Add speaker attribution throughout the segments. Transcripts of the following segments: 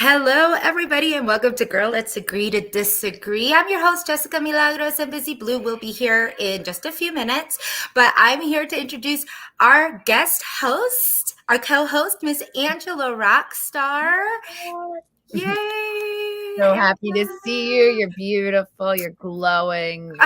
Speaker 1: Hello, everybody, and welcome to Girl Let's Agree to Disagree. I'm your host, Jessica Milagros, and BUSYBLU will be here in just a few minutes. But I'm here to introduce our guest host, our co-host, Miss Angela Rockstar. Yay!
Speaker 2: So happy to see you. You're beautiful. You're glowing.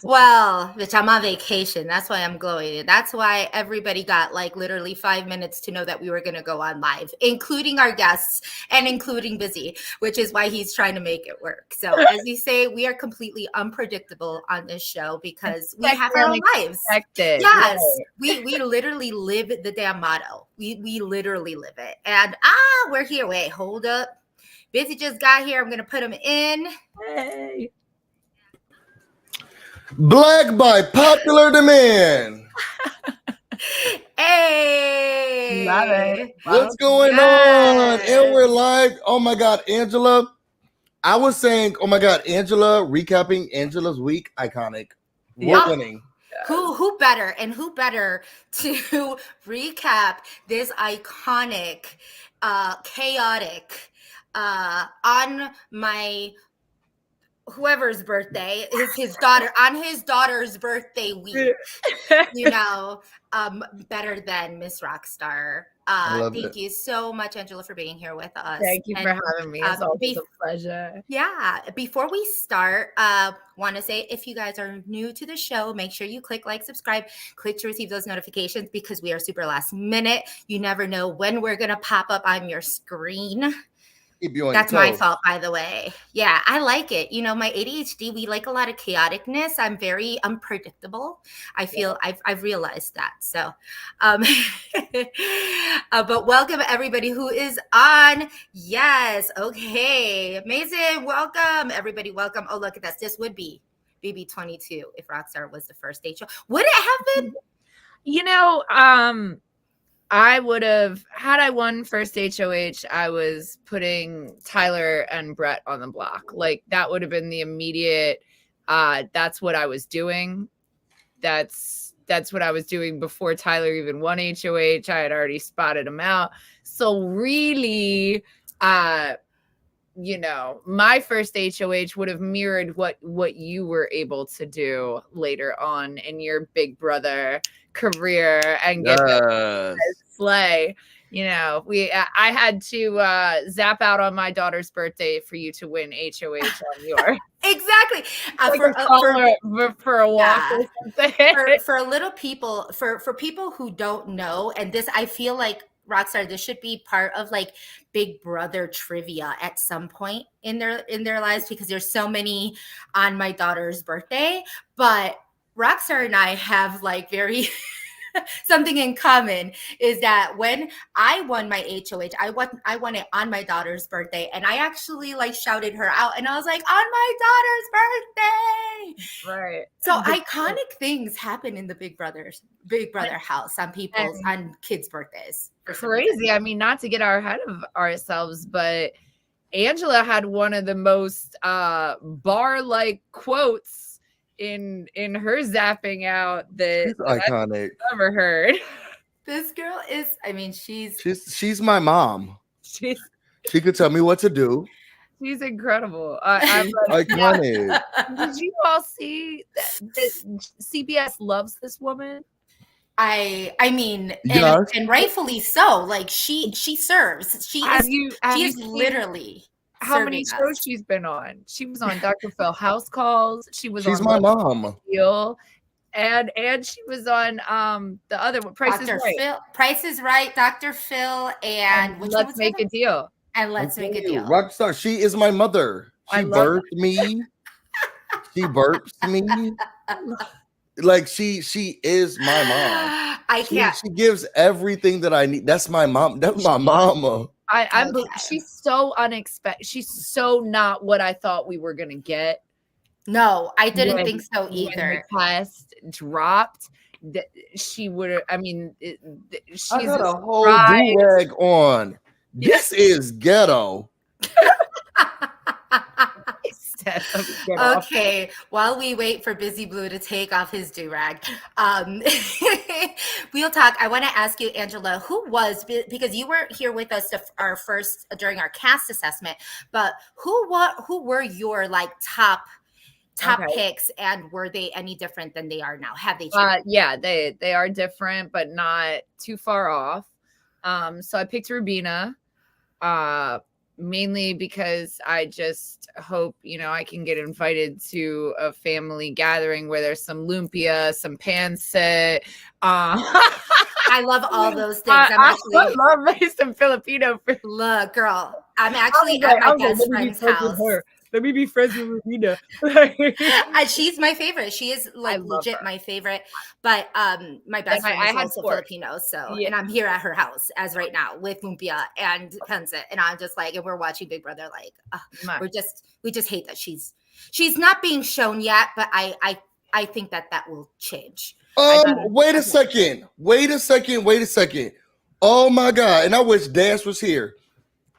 Speaker 1: Well, bitch, I'm on vacation. That's why I'm glowing. That's why everybody got like literally 5 minutes to know that we were going to go on live, including our guests and including Busy, which is why he's trying to make it work. So as you say, we are completely unpredictable on this show because we have our own lives. Yes, right. we literally live the damn motto. We literally live it. And we're here. Wait, hold up. Busy just got here. I'm going to put him in.
Speaker 2: Hey.
Speaker 3: Black by popular demand.
Speaker 1: Hey,
Speaker 2: love it.
Speaker 3: What's going on? And we're live. Oh my God, Angela. I was saying, oh my God, Angela, recapping Angela's week, iconic. We're winning.
Speaker 1: Who better to recap this iconic, chaotic, on my whoever's birthday is his daughter's birthday week, better than Miss Rockstar. Thank you so much, Angela, for being here with us.
Speaker 2: Thank you for having me. It's always a pleasure.
Speaker 1: Yeah. Before we start, want to say if you guys are new to the show, make sure you click like, subscribe, click to receive those notifications because we are super last minute. You never know when we're going to pop up on your screen. That's my fault, by the way. Yeah, I like it. You know, my ADHD, we like a lot of chaoticness. I'm very unpredictable. I feel I've realized that. So, but welcome everybody who is on. Yes. Okay. Amazing. Welcome everybody. Welcome. Oh, look at this. This would be BB22 if Rockstar was the first stage show. Would it have been?
Speaker 2: You know, I would have, had I won first HOH, I was putting Tyler and Brett on the block. Like that would have been the immediate, that's what I was doing. That's what I was doing before Tyler even won HOH. I had already spotted him out. So really, my first HOH would have mirrored what you were able to do later on in your Big Brother career and get slay. I had to zap out on my daughter's birthday for you to win HOH on your
Speaker 1: exactly
Speaker 2: for a walk or something.
Speaker 1: For little people, for people who don't know, and this I feel like Rockstar, this should be part of like Big Brother trivia at some point in their lives because there's so many on my daughter's birthday. But Rockstar and I have like very something in common is that when I won my HOH, I won it on my daughter's birthday, and I actually like shouted her out, and I was like, "On my daughter's birthday!"
Speaker 2: Right.
Speaker 1: So iconic things happen in the Big Brother house on on kids' birthdays.
Speaker 2: Crazy. I mean, not to get ahead of ourselves, but Angela had one of the most bar-like quotes in her zapping out that
Speaker 3: iconic
Speaker 2: I've ever heard.
Speaker 1: This girl is, I mean,
Speaker 3: she's my mom. She could tell me what to do.
Speaker 2: She's incredible.
Speaker 3: Iconic.
Speaker 2: Did you all see that CBS loves this woman?
Speaker 1: I mean, and rightfully so. Like she serves. She is literally.
Speaker 2: How many shows she's been on? She was on Dr. Phil House Calls. She's on
Speaker 3: my mom.
Speaker 2: And she was on the other one, Price is Right.
Speaker 1: Price is Right, Dr. Phil, and
Speaker 2: Let's Make a Deal.
Speaker 1: And Let's Make a Deal.
Speaker 3: Rockstar. She is my mother. She birthed me. She burps me. Like she is my mom.
Speaker 1: I can't.
Speaker 3: She gives everything that I need. That's my mom. That's my mama.
Speaker 2: She's so unexpected. She's so not what I thought we were gonna get.
Speaker 1: No, I didn't think so either.
Speaker 2: When the test dropped, she would have. I mean, she's
Speaker 3: I got a whole do-rag on. This is ghetto.
Speaker 1: Okay, while we wait for BUSYBLU to take off his do-rag, we'll talk. I want to ask you, Angela, because you weren't here with us during our cast assessment, but who were your like top picks, and were they any different than they are now? Have they changed?
Speaker 2: Yeah, they are different, but not too far off. So I picked Rubina, mainly because I just hope, I can get invited to a family gathering where there's some lumpia, some pancit.
Speaker 1: I love all those things.
Speaker 2: I love me some Filipino food.
Speaker 1: Look, girl, I'm actually at my best friend's house.
Speaker 2: Let me be friends with Rubina.
Speaker 1: She's my favorite. She is like legit my favorite. But my best friend is also Filipino. So, and I'm here at her house as right now with lumpia and pancit. And I'm just like, and we're watching Big Brother. Like, we just hate that she's not being shown yet. But I think that will change.
Speaker 3: Wait a second. Oh my God. And I wish Dash was here.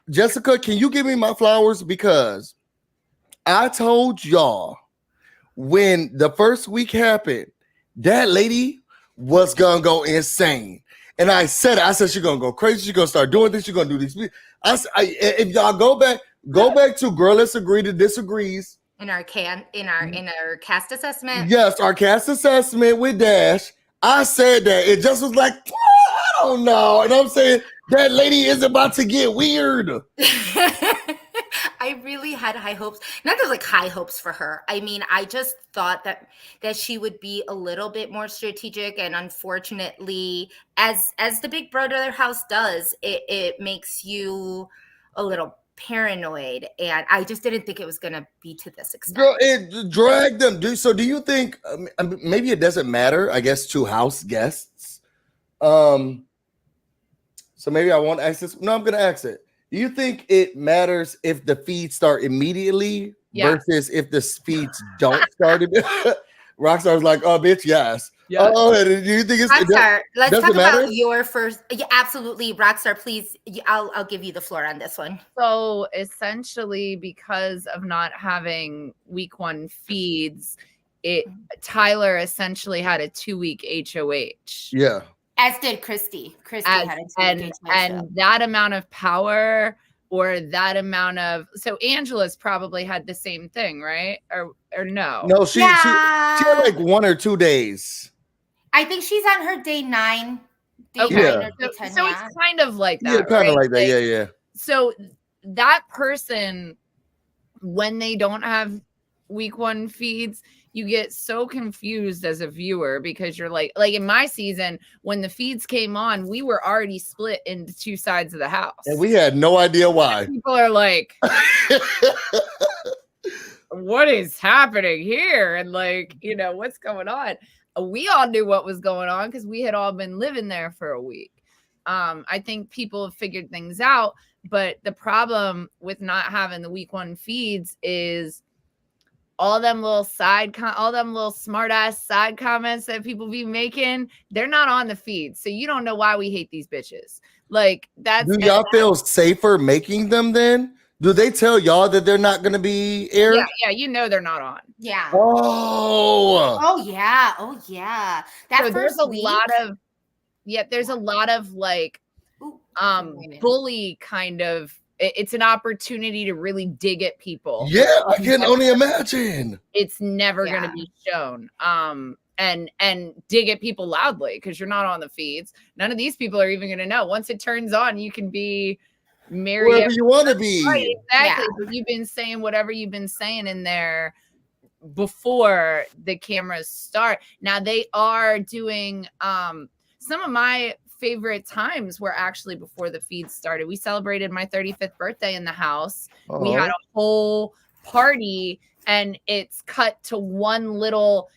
Speaker 3: Jessica, can you give me my flowers? Because I told y'all when the first week happened, that lady was gonna go insane. And I said she's gonna go crazy. She's gonna start doing this. She's gonna do these. If y'all go back to Girl Let's Agree to Disagrees.
Speaker 1: In our cast assessment.
Speaker 3: Yes, our cast assessment with Dash. I said that it just was like, I don't know. And I'm saying that lady is about to get weird.
Speaker 1: I really had high hopes. Not that like high hopes for her. I mean, I just thought that she would be a little bit more strategic, and unfortunately, as the Big Brother house does, it makes you a little paranoid, and I just didn't think it was going to be to this extent.
Speaker 3: Girl, it dragged them. So do you think maybe it doesn't matter, I guess, to house guests? So maybe I won't ask this. No, I'm going to ask it. Do you think it matters if the feeds start immediately versus if the feeds don't start? Rockstar's like, oh, bitch, yes.
Speaker 2: Yeah.
Speaker 3: Do you think it's
Speaker 1: Rockstar? Let's talk about your first. Yeah, absolutely, Rockstar. Please, I'll give you the floor on this one.
Speaker 2: So essentially, because of not having week 1 feeds, Tyler essentially had a 2-week HOH.
Speaker 3: Yeah.
Speaker 1: As did Christy. Had a 2-week HOH.
Speaker 2: And that amount of power, or that amount of, so Angela's probably had the same thing, right? Or no?
Speaker 3: No, she had like 1 or 2 days.
Speaker 1: I think she's on her day 9.
Speaker 2: Okay. So it's kind of like that.
Speaker 3: Yeah, kind of like that. Yeah.
Speaker 2: So that person, when they don't have week 1 feeds, you get so confused as a viewer, because you're like in my season, when the feeds came on, we were already split into 2 sides of the house.
Speaker 3: And we had no idea why.
Speaker 2: And people are like, what is happening here? And like, what's going on? We all knew what was going on because we had all been living there for a week. I think people have figured things out, but the problem with not having the week 1 feeds is all them little smart ass side comments that people be making, they're not on the feed. So you don't know why we hate these bitches. Like
Speaker 3: do y'all feel safer making them then? Do they tell y'all that they're not going to be aired?
Speaker 2: Yeah, they're not on.
Speaker 1: Yeah.
Speaker 3: Oh
Speaker 1: yeah.
Speaker 2: There's a lot of like bully kind of. It's an opportunity to really dig at people.
Speaker 3: Yeah, I can only imagine.
Speaker 2: It's never going to be shown. And dig at people loudly because you're not on the feeds. None of these people are even going to know. Once it turns on, you can be married.
Speaker 3: Wherever you want to be.
Speaker 2: Right, exactly. Yeah. But you've been saying whatever you've been saying in there before the cameras start. Now they are doing some of my favorite times were actually before the feed started. We celebrated my 35th birthday in the house. Oh. We had a whole party, and it's cut to one little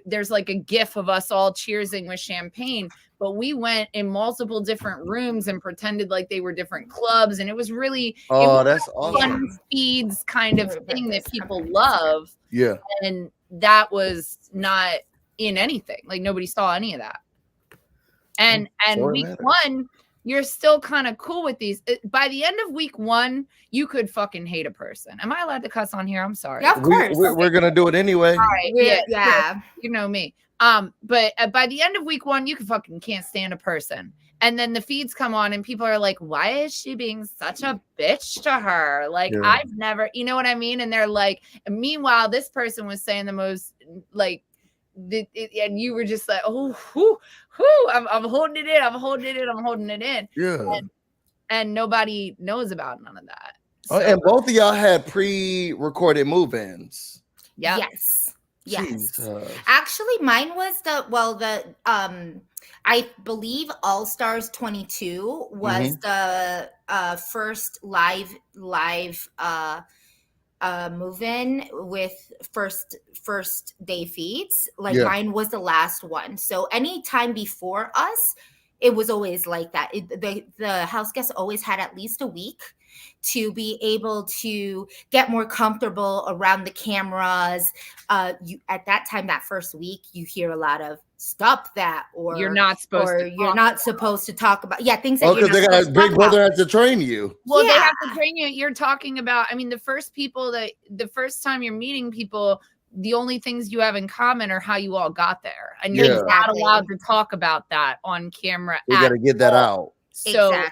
Speaker 2: there's like a gif of us all cheersing with champagne, but we went in multiple different rooms and pretended like they were different clubs, and it was really
Speaker 3: that's awesome.
Speaker 2: Fun feeds kind of thing that people love.
Speaker 3: Yeah.
Speaker 2: And that was not in anything. Like nobody saw any of that. And week 1, you're still kind of cool with these. By the end of week 1, you could fucking hate a person. Am I allowed to cuss on here? I'm sorry.
Speaker 1: Yeah, of course.
Speaker 3: We're gonna do it anyway.
Speaker 2: All right.
Speaker 1: Yeah.
Speaker 2: You know me. But by the end of week 1, you fucking can't stand a person. And then the feeds come on and people are like, why is she being such a bitch to her? Like, I've never, you know what I mean? And they're like, and meanwhile, this person was saying the most, like, and you were just like, oh, I'm holding it in. I'm holding it in.
Speaker 3: Yeah.
Speaker 2: And nobody knows about none of that.
Speaker 3: So, and both of y'all had pre-recorded move-ins.
Speaker 2: Yeah.
Speaker 1: Yes.
Speaker 3: Jesus.
Speaker 1: Actually, mine was I believe All Stars 22 was the first live move-in with first day feeds. Like mine was the last one. So any time before us, it was always like that. The house guests always had at least a week to be able to get more comfortable around the cameras. At that time, that first week, you hear a lot of "stop that," or
Speaker 2: you're not supposed
Speaker 1: to talk about things that
Speaker 3: because they got Big Brother has to train you.
Speaker 2: Well, they have to train you. You're talking about. I mean, the first time you're meeting people, the only things you have in common are how you all got there, and you're not allowed to talk about that on camera.
Speaker 3: We got to get that out.
Speaker 2: So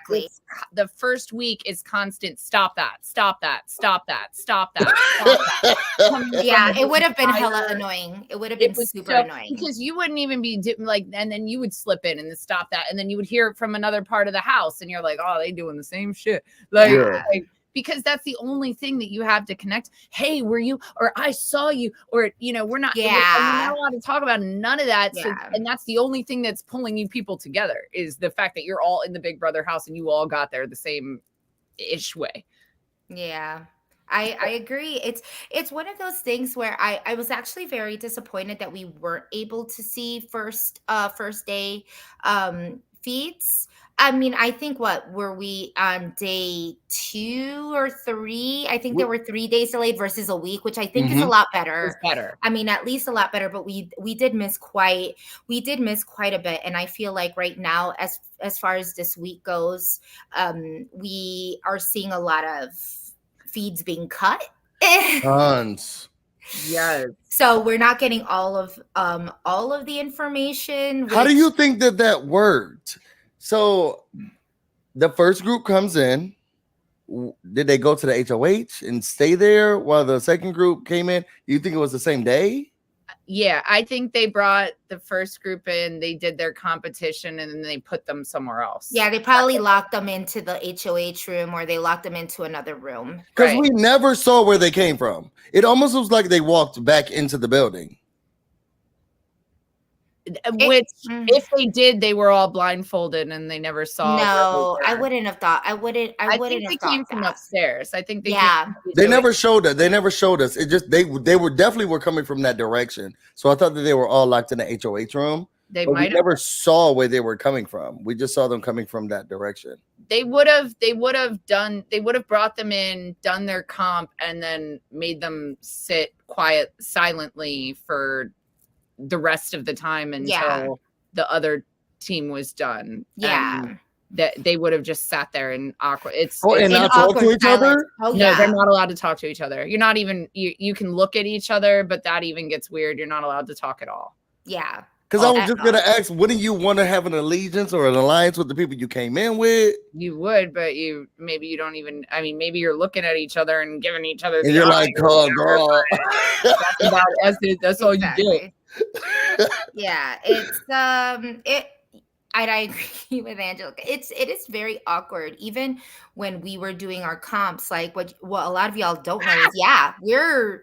Speaker 2: the first week is constant. Stop that. Stop that. Stop that. Stop that. Stop that.
Speaker 1: Yeah, it would have been hella annoying. It would have been super annoying
Speaker 2: because you wouldn't even be like, and then you would slip in and then stop that, and then you would hear it from another part of the house, and you're like, oh, they doing the same shit, like because that's the only thing that you have to connect. Hey, were you, or I saw you, or we're not. We're not allowed to talk about none of that. So, and that's the only thing that's pulling you people together is the fact that you're all in the Big Brother house and you all got there the same ish way.
Speaker 1: Yeah. I agree. It's one of those things where I was actually very disappointed that we weren't able to see first day feeds. I mean, I think were we on day 2 or 3? I think there were 3 days delayed versus a week, which I think is a lot better.
Speaker 2: It's better.
Speaker 1: I mean, at least a lot better, but we did miss quite a bit. And I feel like right now, as far as this week goes, we are seeing a lot of feeds being cut.
Speaker 3: Tons.
Speaker 2: Yes.
Speaker 1: So we're not getting all of the information.
Speaker 3: How do you think that worked? So the first group comes in. Did they go to the HOH and stay there while the second group came in? You think it was the same day?
Speaker 2: Yeah, I think they brought the first group in, they did their competition, and then they put them somewhere else.
Speaker 1: Yeah, they probably locked them into the HOH room, or they locked them into another room.
Speaker 3: Because we never saw where they came from. It almost was like they walked back into the building.
Speaker 2: Which, if they did, they were all blindfolded and they never saw.
Speaker 1: No, I wouldn't have thought. I wouldn't have
Speaker 2: they
Speaker 1: thought
Speaker 2: came from upstairs. I think they.
Speaker 3: They never showed us. They never showed us. It just they were definitely coming from that direction. So I thought that they were all locked in the HOH room.
Speaker 2: They
Speaker 3: we never saw where they were coming from. We just saw them coming from that direction.
Speaker 2: They would have brought them in, done their comp, and then made them sit silently for the rest of the time until the other team was done.
Speaker 1: Yeah.
Speaker 2: That they would have just sat there in awkward.
Speaker 3: And not talk to each other?
Speaker 1: Oh,
Speaker 2: no, they're not allowed to talk to each other. You're not even you can look at each other, but that even gets weird. You're not allowed to talk at all.
Speaker 1: Yeah.
Speaker 3: Because I was just gonna ask, wouldn't you want to have an allegiance or an alliance with the people you came in with?
Speaker 2: You would, but maybe you don't even. I mean, maybe you're looking at each other and giving each other.
Speaker 3: And you're like, "Oh, girl."
Speaker 2: That's about it. That's all you get.
Speaker 1: Yeah, it's I agree with Angelica. It is very awkward. Even when we were doing our comps, like what a lot of y'all don't know is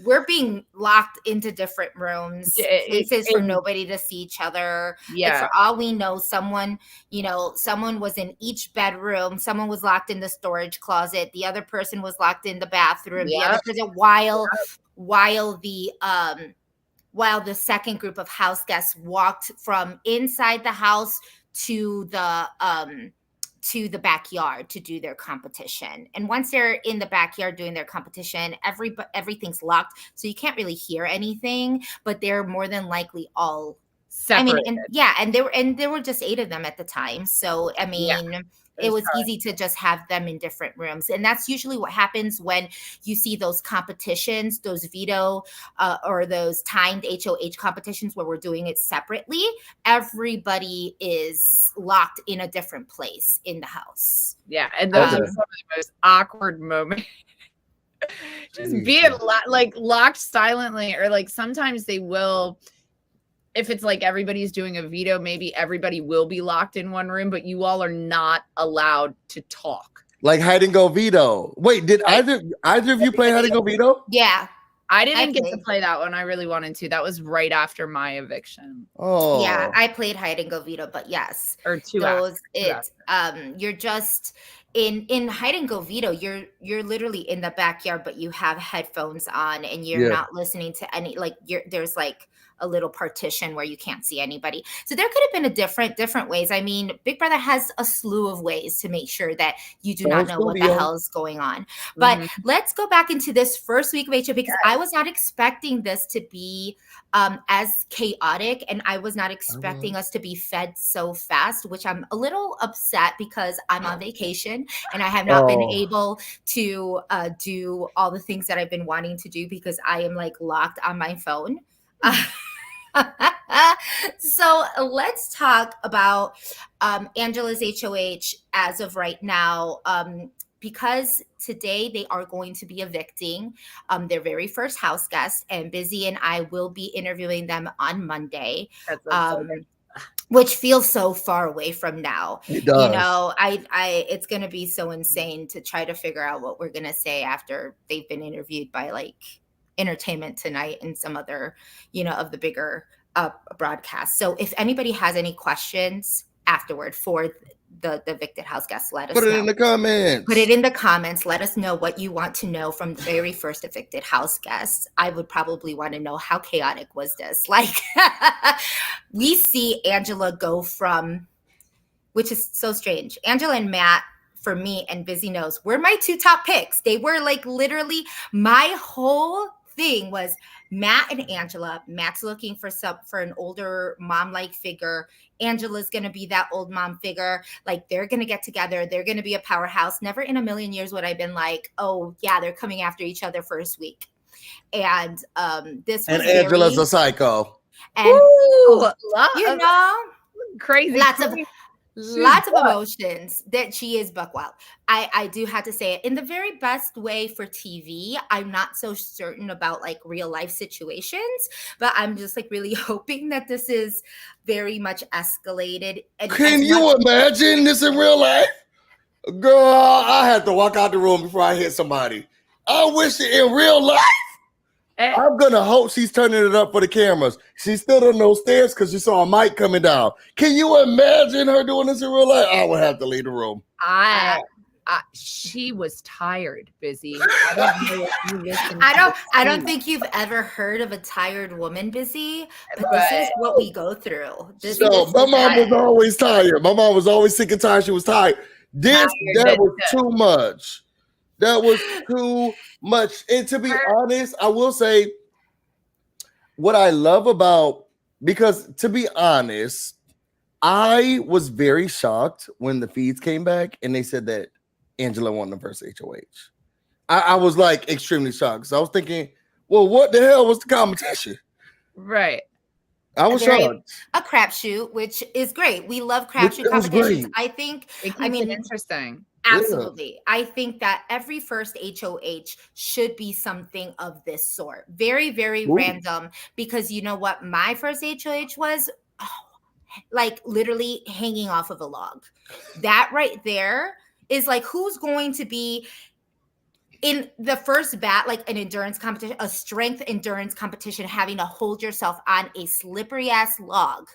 Speaker 1: we're being locked into different rooms, spaces for nobody to see each other.
Speaker 2: Yeah.
Speaker 1: Like, for all we know, someone was in each bedroom. Someone was locked in the storage closet. The other person was locked in the bathroom.
Speaker 2: Yep.
Speaker 1: The other person while the second group of house guests walked from inside the house to the backyard to do their competition. And once they're in the backyard doing their competition, everything's locked, so you can't really hear anything, but they're more than likely all
Speaker 2: separated.
Speaker 1: And there were just 8 of them at the time. So I mean, it was easy to just have them in different rooms. And that's usually what happens when you see those competitions, those veto or those timed HOH competitions where we're doing it separately. Everybody is locked in a different place in the house.
Speaker 2: Yeah. And those are some of the most awkward moments. Just being like locked silently, or like sometimes they will, if it's like everybody's doing a veto, maybe everybody will be locked in one room, but you all are not allowed to talk.
Speaker 3: Like hide and go veto. Wait, did either of you play hide and go veto?
Speaker 1: Yeah.
Speaker 2: I didn't get to play that one. I really wanted to. That was right after my eviction.
Speaker 3: Oh.
Speaker 1: Yeah, I played hide and go veto, but yes.
Speaker 2: Or
Speaker 1: you're just in hide and go veto, you're literally in the backyard, but you have headphones on and you're not listening to any, like there's like a little partition where you can't see anybody. So there could have been different ways. I mean, Big Brother has a slew of ways to make sure that you do not know what the hell is going on. But let's go back into this first week of HO, because I was not expecting this to be as chaotic, and I was not expecting us to be fed so fast, which I'm a little upset because I'm on vacation and I have not been able to do all the things that I've been wanting to do because I am like locked on my phone. So let's talk about Angela's HOH as of right now, because today they are going to be evicting their very first house guest, and Busy and I will be interviewing them on Monday. Which feels so far away from now.
Speaker 3: It does.
Speaker 1: You know, it's going to be so insane to try to figure out what we're going to say after they've been interviewed by like Entertainment Tonight and some other, of the bigger broadcasts. So if anybody has any questions afterward for the evicted house guests, let us know.
Speaker 3: Put it in the comments.
Speaker 1: Put it in the comments. Let us know what you want to know from the very first evicted house guests. I would probably want to know, how chaotic was this? Like, we see Angela go from, which is so strange, Angela and Matt, for me, and Busy knows, were my 2 top picks. They were like literally, my whole thing was Matt and Angela. Matt's looking for an older mom-like figure. Angela's going to be that old mom figure. Like, they're going to get together. They're going to be a powerhouse. Never in a million years would I've been like, oh yeah, they're coming after each other first week. And this was,
Speaker 3: and Angela's a psycho.
Speaker 1: And
Speaker 2: crazy.
Speaker 1: Lots of emotions that she is buck wild. I do have to say it in the very best way for TV. I'm not so certain about like real life situations, but I'm just like really hoping that this is very much escalated.
Speaker 3: Can you imagine this in real life? Girl, I had to walk out the room before I hit somebody. I wish it in real life. I'm gonna hope she's turning it up for the cameras. She's still on those stairs because she saw a mic coming down. Can you imagine her doing this in real life? I would have to leave the room.
Speaker 2: She was tired, Busy. I
Speaker 1: don't think you've ever heard of a tired woman, Busy, but this is what we go through.
Speaker 3: My mom was always tired. My mom was always sick and tired. She was tired. That was too much. That was too much. And to be honest, I will say what I love about, because to be honest, I was very shocked when the feeds came back and they said that Angela won the first HOH. I was like extremely shocked. So I was thinking, well, what the hell was the competition?
Speaker 2: Right.
Speaker 3: I was shocked.
Speaker 1: A crapshoot, which is great. We love crapshoot competitions. I think,
Speaker 2: interesting.
Speaker 1: Absolutely. Yeah. I think that every first HOH should be something of this sort. Very, very random, because you know what my first HOH was? Like literally hanging off of a log. That right there is like, who's going to be in the first like an endurance competition, a strength endurance competition, having to hold yourself on a slippery ass log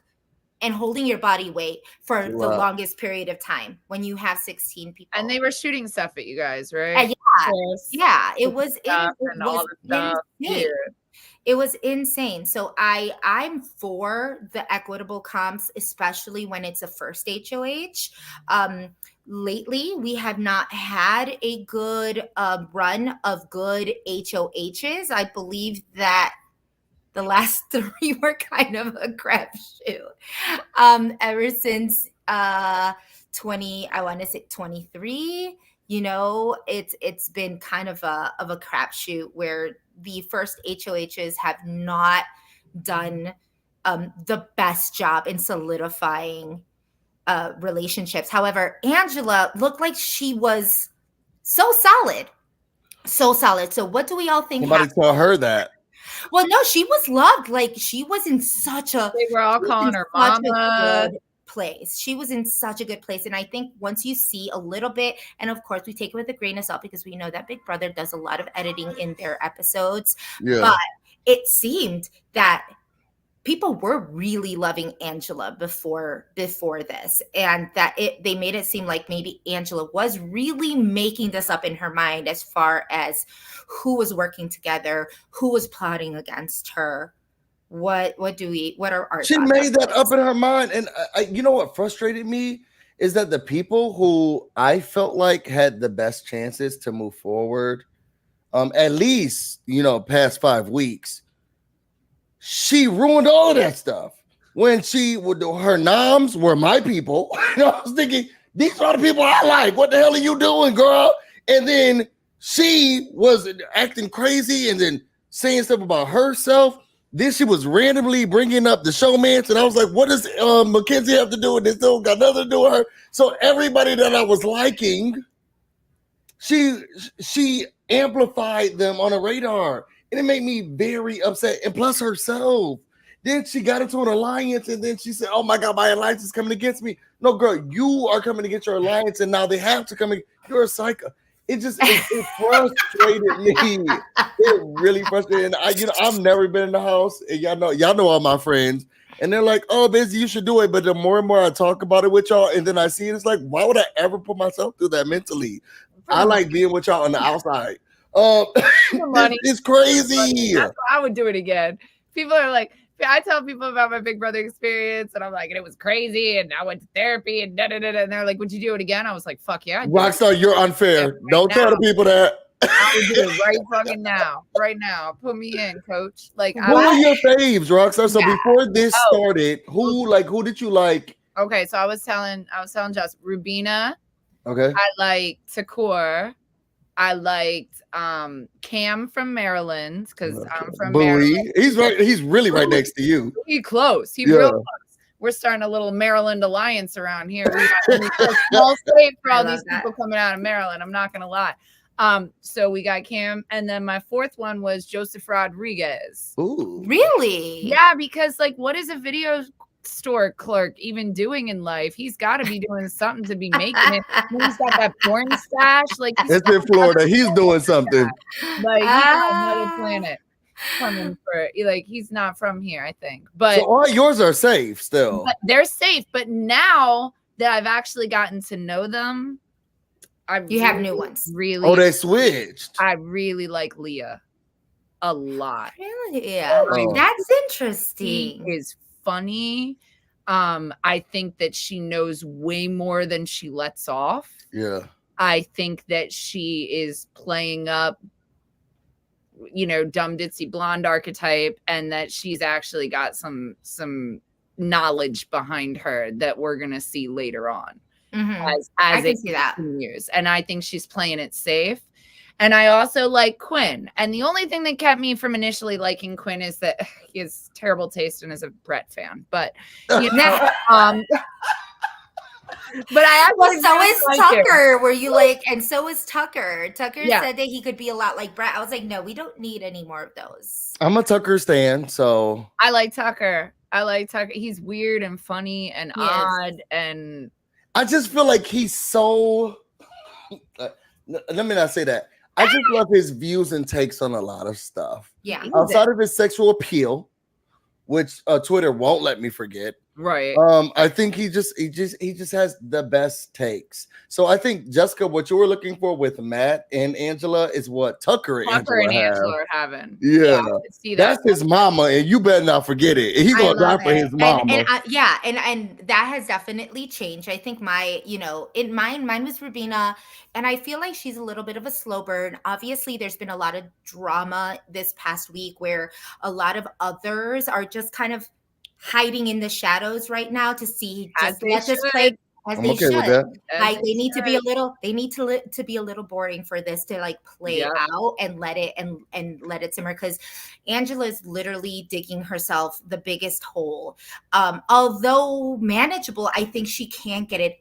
Speaker 1: and holding your body weight for the longest period of time when you have 16 people.
Speaker 2: And they were shooting stuff at you guys, right?
Speaker 1: Yeah. It was insane. It was insane. So I'm for the equitable comps, especially when it's a first HOH. Lately, we have not had a good run of good HOHs. I believe that The last 3 were kind of a crapshoot. Ever since 23, it's been kind of a crapshoot where the first HOHs have not done the best job in solidifying relationships. However, Angela looked like she was so solid. So solid. So what do we all think?
Speaker 3: Somebody tell her that.
Speaker 1: Well, no, she was loved. Like, she was in such a,
Speaker 2: they were all calling her mama.
Speaker 1: Place. She was in such a good place. And I think once you see a little bit, and of course we take it with a grain of salt because we know that Big Brother does a lot of editing in their episodes.
Speaker 3: Yeah.
Speaker 1: But it seemed that people were really loving Angela before this, and that they made it seem like maybe Angela was really making this up in her mind as far as who was working together, who was plotting against her. What are our
Speaker 3: She made that up in her mind. And you know what frustrated me is that the people who I felt like had the best chances to move forward, at least, past 5 weeks, she ruined all of that stuff. When she would do her noms were my people. I was thinking, these are the people I like. What the hell are you doing, girl? And then she was acting crazy and then saying stuff about herself. Then she was randomly bringing up the showmance, and I was like, what does Mackenzie have to do with this? Don't got nothing to do with her. So everybody that I was liking, she amplified them on a radar, and it made me very upset. And plus herself. Then she got into an alliance, and then she said, oh my God, my alliance is coming against me. No, girl, you are coming against your alliance, and now they have to come in. You're a psycho. It frustrated me. It really frustrated. And I've never been in the house, and y'all know all my friends, and they're like, "Oh, Busy, you should do it." But the more and more I talk about it with y'all, and then I see it, it's like, why would I ever put myself through that mentally? I like being with y'all on the outside. It's crazy.
Speaker 2: That's why I would do it again. People are like, I tell people about my Big Brother experience, and I'm like, and it was crazy, and I went to therapy, and and they're like, would you do it again? I was like, fuck yeah.
Speaker 3: Rockstar, you're unfair. Don't tell the people that.
Speaker 2: I would do it right fucking now. Right now. Put me in, coach. Like,
Speaker 3: who are your faves, Rockstar? So before this started, who did you like?
Speaker 2: Okay, so I was telling Jess, Rubina.
Speaker 3: Okay.
Speaker 2: I liked Takur. I liked Cam from Maryland because I'm from Maryland.
Speaker 3: He's really right next to you.
Speaker 2: He's close. He's real close. We're starting a little Maryland alliance around here. We got a small state for all these people coming out of Maryland. I'm not gonna lie. So we got Cam, and then my fourth one was Joseph Rodriguez.
Speaker 3: Ooh,
Speaker 1: really?
Speaker 2: Yeah, because like, what is a video store clerk even doing in life? He's got to be doing something to be making it. He's got that porn stash. Like,
Speaker 3: it's in Florida. He's doing something.
Speaker 2: Like, he's on another planet. Coming for, like, he's not from here, I think. But
Speaker 3: so all yours are safe still.
Speaker 2: But they're safe. But now that I've actually gotten to know them,
Speaker 1: have new ones.
Speaker 2: Really?
Speaker 3: Oh, they switched.
Speaker 2: I really like Leah a lot.
Speaker 1: Really? Yeah. Oh. That's interesting.
Speaker 2: She is funny. I think that she knows way more than she lets off.
Speaker 3: Yeah.
Speaker 2: I think that she is playing up, dumb ditzy blonde archetype, and that she's actually got some knowledge behind her that we're gonna see later on.
Speaker 1: Mm-hmm.
Speaker 2: As it continues. And I think she's playing it safe. And I also like Quinn. And the only thing that kept me from initially liking Quinn is that he has terrible taste and is a Brett fan. But but
Speaker 1: so is Tucker. Were you like, and so is Tucker. Tucker said that he could be a lot like Brett. I was like, no, we don't need any more of those.
Speaker 3: I'm a Tucker stan, so
Speaker 2: I like Tucker. He's weird and funny and odd, and
Speaker 3: I just feel like he's so let me not say that. I just love his views and takes on a lot of stuff.
Speaker 1: Yeah.
Speaker 3: Outside of his sexual appeal, which Twitter won't let me forget.
Speaker 2: Right.
Speaker 3: I think he just has the best takes. So I think, Jessica, what you were looking for with Matt and Angela is what Tucker and Angela have.
Speaker 2: Are having.
Speaker 3: Yeah,
Speaker 2: I could see that.
Speaker 3: that's his mama, and you better not forget it. He's
Speaker 1: I
Speaker 3: gonna die
Speaker 1: love
Speaker 3: for his
Speaker 1: it.
Speaker 3: mama.
Speaker 1: And that has definitely changed. I think mine was Rubina, and I feel like she's a little bit of a slow burn. Obviously, there's been a lot of drama this past week where a lot of others are just kind of hiding in the shadows right now to see,
Speaker 2: As
Speaker 1: just
Speaker 2: they
Speaker 1: let this
Speaker 2: should.
Speaker 1: play as
Speaker 3: I'm
Speaker 1: they
Speaker 3: okay
Speaker 1: should.
Speaker 3: with that.
Speaker 1: Like they need to be a little boring for this to like play
Speaker 2: Yep.
Speaker 1: out and let it simmer, because Angela is literally digging herself the biggest hole. Although manageable, I think she can get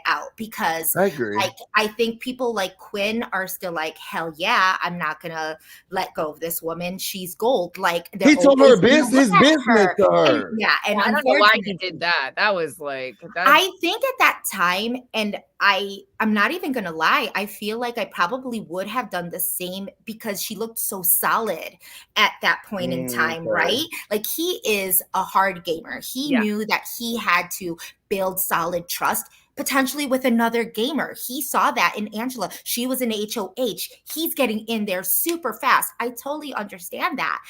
Speaker 1: out, because
Speaker 3: I agree.
Speaker 1: like I think people like Quinn are still like, hell yeah, I'm not gonna let go of this woman. She's gold. Like
Speaker 3: He told her
Speaker 1: his
Speaker 3: his business to her.
Speaker 1: And
Speaker 2: I don't know why he
Speaker 1: unfortunately,
Speaker 2: did that. That was like
Speaker 1: I think at that time, and I'm not even gonna lie, I feel like I probably would have done the same, because she looked so solid at that point in time,
Speaker 3: Okay.
Speaker 1: right? Like he is a hard gamer. He knew that he had to build solid trust, potentially with another gamer. He saw that in Angela. She was in HOH. He's getting in there super fast. I totally understand that.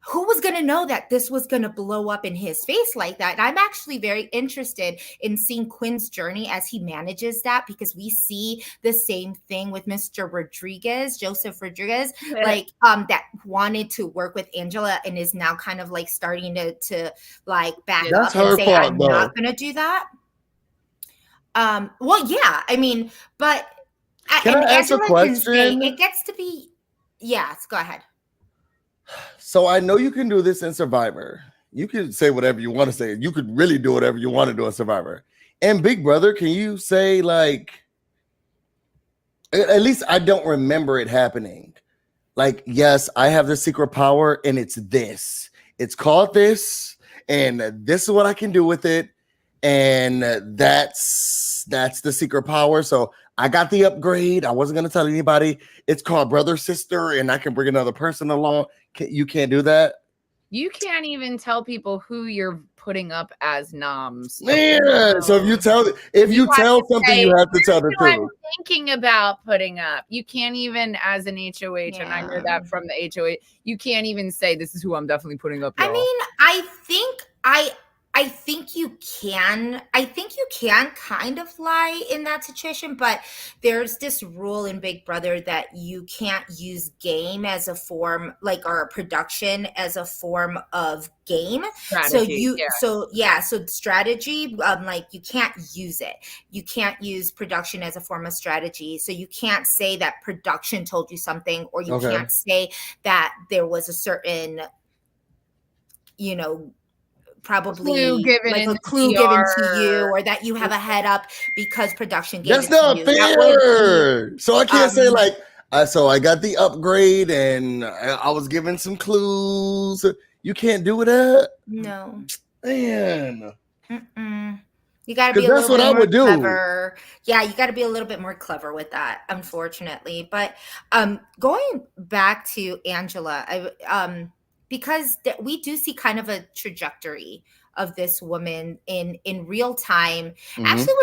Speaker 1: Who was going to know that this was going to blow up in his face like that? And I'm actually very interested in seeing Quinn's journey as he manages that, because we see the same thing with Mr. Joseph Rodriguez, like that wanted to work with Angela and is now kind of like starting to like back
Speaker 3: That's
Speaker 1: up and
Speaker 3: her
Speaker 1: say,
Speaker 3: fault,
Speaker 1: I'm
Speaker 3: though.
Speaker 1: not going to do that. Well, yeah, I mean, but
Speaker 3: Can I ask a
Speaker 1: Angela
Speaker 3: question?
Speaker 1: can say it gets to be, yes, go ahead.
Speaker 3: So I know you can do this in Survivor. You can say whatever you want to say. You could really do whatever you want to do in Survivor. And Big Brother, can you say, like, at least I don't remember it happening. Like, yes, I have the secret power, and it's this. It's called this, and this is what I can do with it. And that's the secret power. So I got the upgrade. I wasn't going to tell anybody. It's called brother, sister, and I can bring another person along. You can't do that?
Speaker 2: You can't even tell people who you're putting up as noms.
Speaker 3: Yeah. So if you tell something, you have to tell the
Speaker 2: I'm
Speaker 3: truth.
Speaker 2: thinking about putting up. You can't even, as an HOH, and I know that from the HOH, you can't even say this is who I'm definitely putting up. Y'all.
Speaker 1: I mean, I think you can. I think you can kind of lie in that situation, but there's this rule in Big Brother that you can't use game as a form, like, or production as a form of game.
Speaker 2: Strategy,
Speaker 1: so strategy, like you can't use it. You can't use production as a form of strategy. So you can't say that production told you something, or you can't say that there was a certain, probably like a clue given to you, or that you have a head up because production gave it to you.
Speaker 3: That's not fair. So I can't say like, so I got the upgrade and I was given some clues. You can't do that?
Speaker 1: No.
Speaker 3: Man.
Speaker 1: You got to be a
Speaker 3: that's
Speaker 1: little
Speaker 3: what
Speaker 1: bit
Speaker 3: I
Speaker 1: more
Speaker 3: would
Speaker 1: clever. Yeah, you got to be a little bit more clever with that, unfortunately. But going back to Angela, because we do see kind of a trajectory of this woman in real time, actually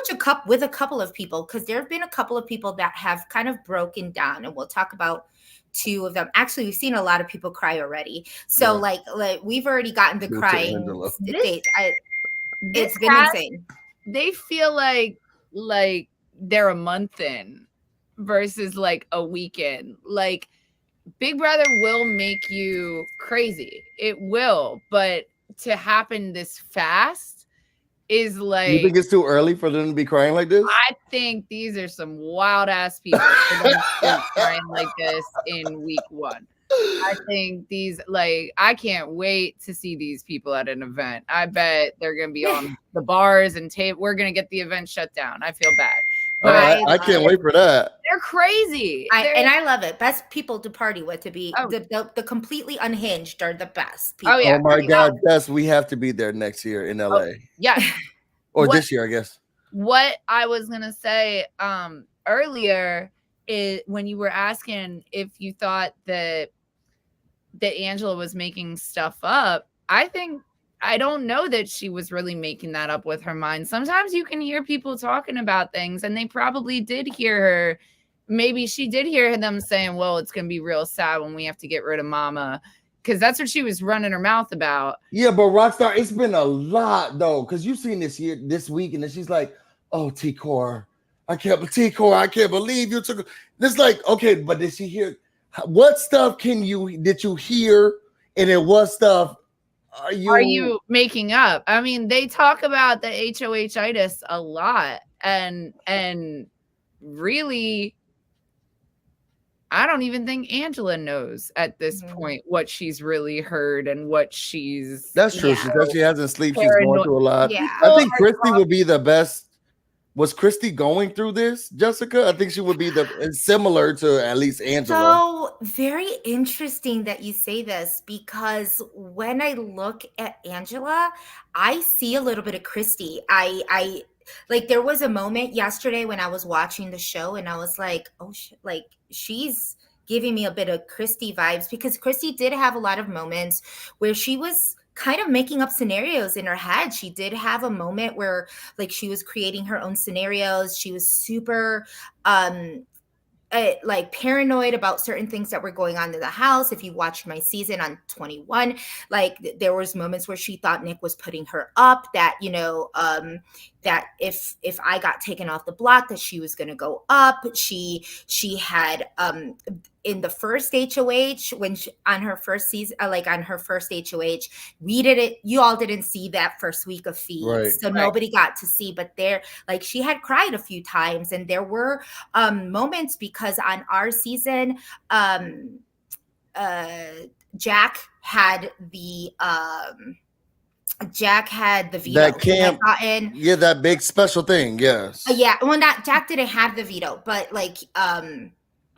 Speaker 1: with a couple of people, because there have been a couple of people that have kind of broken down, and we'll talk about two of them. Actually, we've seen a lot of people cry already. So like we've already gotten the crying state. It's been insane.
Speaker 2: They feel like they're a month in versus like a weekend. Like Big Brother will make you crazy. It will, but to happen this fast is like.
Speaker 3: You think it's too early for them to be crying like this?
Speaker 2: I think these are some wild ass people for them to be crying like this in week one. I think I can't wait to see these people at an event. I bet they're going to be on the bars and tape. We're going to get the event shut down. I feel bad.
Speaker 3: But I can't wait for that.
Speaker 2: They're crazy.
Speaker 1: And I love it. Best people to party with, to be the completely unhinged are the best people.
Speaker 2: Oh, yeah.
Speaker 3: Oh my God. Yes, we have to be there next year in LA.
Speaker 2: Yeah.
Speaker 3: Or this year, I guess.
Speaker 2: What I was going to say earlier is when you were asking if you thought that Angela was making stuff up, I think I don't know that she was really making that up with her mind. Sometimes you can hear people talking about things and they probably did hear her. Maybe she did hear them saying, well, it's going to be real sad when we have to get rid of mama. Because that's what she was running her mouth about.
Speaker 3: Yeah, but Rockstar, it's been a lot though, because you've seen this week, and then she's like, "Oh, T-Core, I can't believe you took." This like, okay, but did she hear? What stuff did you hear? And then what stuff are you
Speaker 2: making up? I mean, they talk about the HOH-itis a lot, and really, I don't even think Angela knows at this point what she's really heard and what she's.
Speaker 3: That's true. She hasn't slept. She's going through a lot.
Speaker 1: Yeah.
Speaker 3: I think Christy would be the best. Was Christy going through this, Jessica? I think she would be similar to at least Angela.
Speaker 1: So very interesting that you say this, because when I look at Angela, I see a little bit of Christy. I like, there was a moment yesterday when I was watching the show and I was like, oh, like she's giving me a bit of Christy vibes, because Christy did have a lot of moments where she was kind of making up scenarios in her head. She did have a moment where like she was creating her own scenarios. She was super like paranoid about certain things that were going on in the house. If you watched my season on 21, like there was moments where she thought Nick was putting her up, that, you know, that if I got taken off the block, that she was going to go up. She had in the first HOH, when on her first season, like on her first HOH, you all didn't see that first week of feeds, right. So nobody got to see, but there, like, she had cried a few times, and there were moments, because on our season, Jack had the veto.
Speaker 3: That camp, that big special thing, yes.
Speaker 1: Yeah, well, Jack didn't have the veto, but like,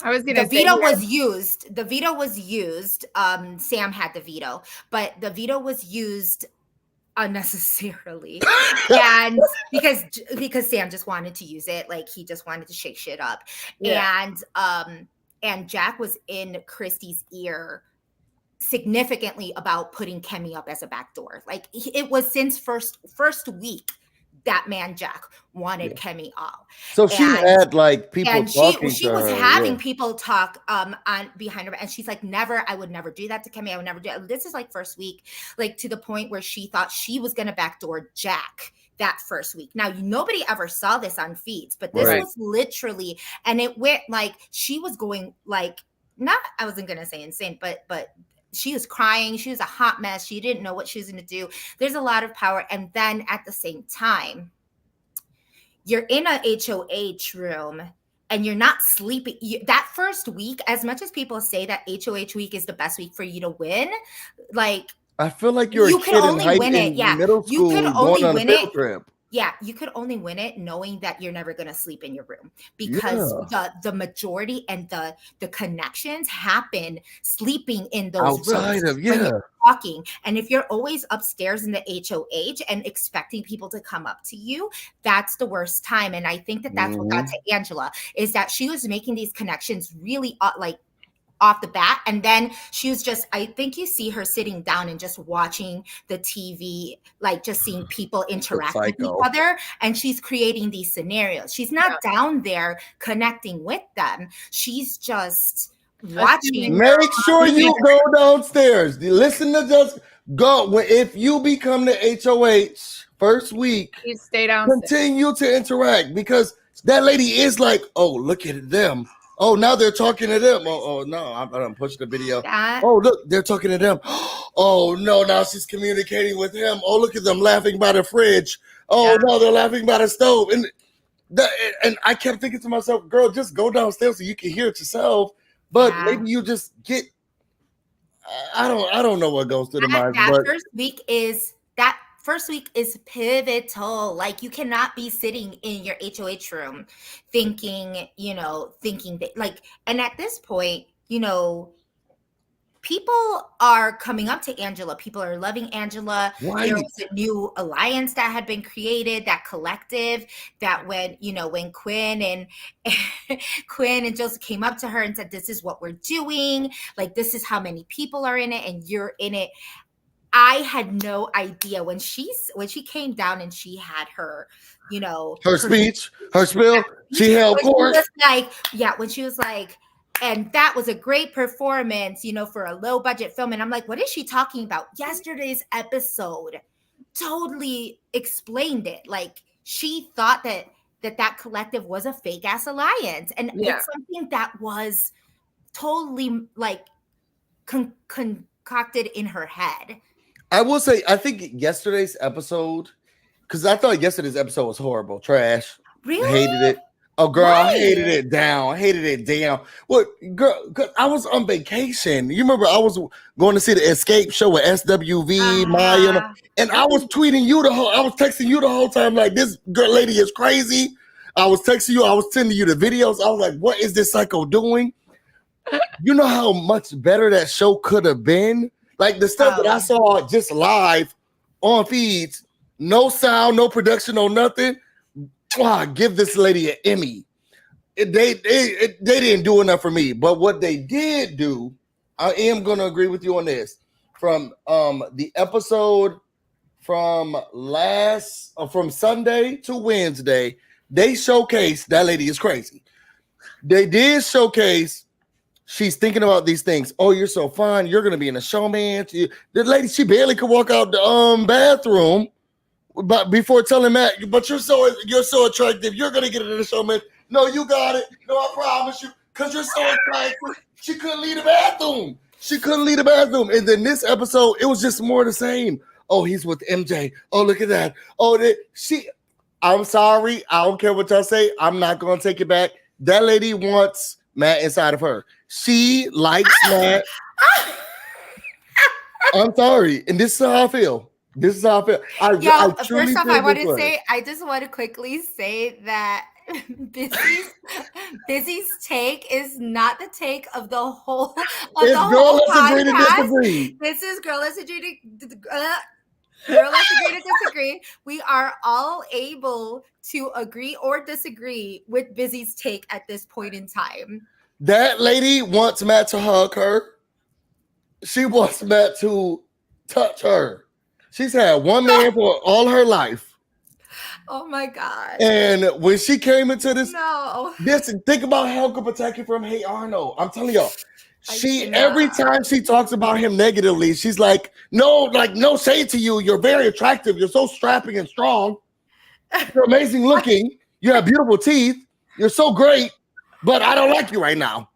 Speaker 2: I was gonna
Speaker 1: the veto was used. The veto was used. Sam had the veto, but the veto was used unnecessarily, and because Sam just wanted to use it, like he just wanted to shake shit up, and Jack was in Christy's ear significantly about putting Kemi up as a backdoor. Like, it was since first week that man Jack wanted Kemi up.
Speaker 3: So she had like people talking
Speaker 1: she
Speaker 3: to
Speaker 1: was
Speaker 3: her,
Speaker 1: having people talk on behind her, and she's like, I would never do that to Kemi. I would never do it. This is like first week, like to the point where she thought she was gonna backdoor Jack that first week. Now, nobody ever saw this on feeds, but this was literally, and it went like, she was going like, I wasn't gonna say insane, but she was crying. She was a hot mess. She didn't know what she was going to do. There's a lot of power. And then at the same time, you're in a HOH room and you're not sleeping. That first week, as much as people say that HOH week is the best week for you to win, like,
Speaker 3: I feel like you're a kid in middle school going on a field trip.
Speaker 1: Yeah, you could only win it knowing that you're never going to sleep in your room, because the majority and the connections happen sleeping in those rooms when you're talking. And if you're always upstairs in the HOH and expecting people to come up to you, that's the worst time. And I think that's what got to Angela, is that she was making these connections really like off the bat, and then she was just, I think you see her sitting down and just watching the TV, like just seeing people interact with each other, and she's creating these scenarios. She's not down there connecting with them. She's just watching.
Speaker 3: Make sure you go downstairs. Listen to just go. If you become the HOH first week,
Speaker 2: you stay downstairs.
Speaker 3: Continue to interact, because that lady is like, oh, look at them. Oh, now they're talking to them. Oh no, I'm pushing the video. Oh, look, they're talking to them. Oh no, now she's communicating with him. Oh, look at them laughing by the fridge. Oh no, they're laughing by the stove. And I kept thinking to myself, girl, just go downstairs so you can hear it yourself. But maybe you just get. I don't know what goes through the mind.
Speaker 1: That first week is pivotal. Like, you cannot be sitting in your HOH room thinking that, like, and at this point, people are coming up to Angela. People are loving Angela. Right. There was a new alliance that had been created, that collective that when Quinn and Joseph came up to her and said, this is what we're doing. Like, this is how many people are in it and you're in it. I had no idea when she came down and she had her,
Speaker 3: her speech, her spiel. She held court.
Speaker 1: When she was like, and that was a great performance, for a low budget film. And I'm like, what is she talking about? Yesterday's episode totally explained it. Like, she thought that collective was a fake ass alliance, and it's something that was totally like concocted in her head.
Speaker 3: I will say, I think yesterday's episode, because I thought yesterday's episode was horrible, trash.
Speaker 1: Really?
Speaker 3: Hated it. Oh, girl, I hated it down. Well, girl, I was on vacation. You remember I was going to see the Escape show with SWV, Maya, and I was tweeting you I was texting you the whole time like, this girl lady is crazy. I was texting you. I was sending you the videos. I was like, what is this psycho doing? You know how much better that show could have been? Like the stuff that I saw just live on feeds, no sound, no production, no nothing. Give this lady an Emmy. They didn't do enough for me. But what they did do, I am going to agree with you on this. From the episode from Sunday to Wednesday, they showcased that lady is crazy. They did showcase she's thinking about these things. Oh, you're so fine. You're going to be in a showman. The lady, she barely could walk out the bathroom. But before telling Matt, but you're so attractive, you're gonna get it in the showman. No, you got it. No, I promise you, because you're so attractive. She couldn't leave the bathroom. And then this episode, it was just more the same. Oh, he's with MJ. Oh, look at that. Oh, I'm sorry. I don't care what y'all say. I'm not gonna take it back. That lady wants Matt inside of her. She likes Matt. I'm sorry, and this is how I feel. First off, I
Speaker 1: just want to quickly say that Busy's take is not the take of the whole podcast. This is Girl Let's Agree to Disagree. We are all able to agree or disagree with Busy's take at this point in time.
Speaker 3: That lady wants Matt to hug her. She wants Matt to touch her. She's had one man for all her life.
Speaker 1: Oh my God.
Speaker 3: And when she came into this, think about Helga Pataki from Hey Arnold. I'm telling y'all, every time she talks about him negatively, she's like, no shade to you. You're very attractive. You're so strapping and strong. You're amazing looking. You have beautiful teeth. You're so great, but I don't like you right now.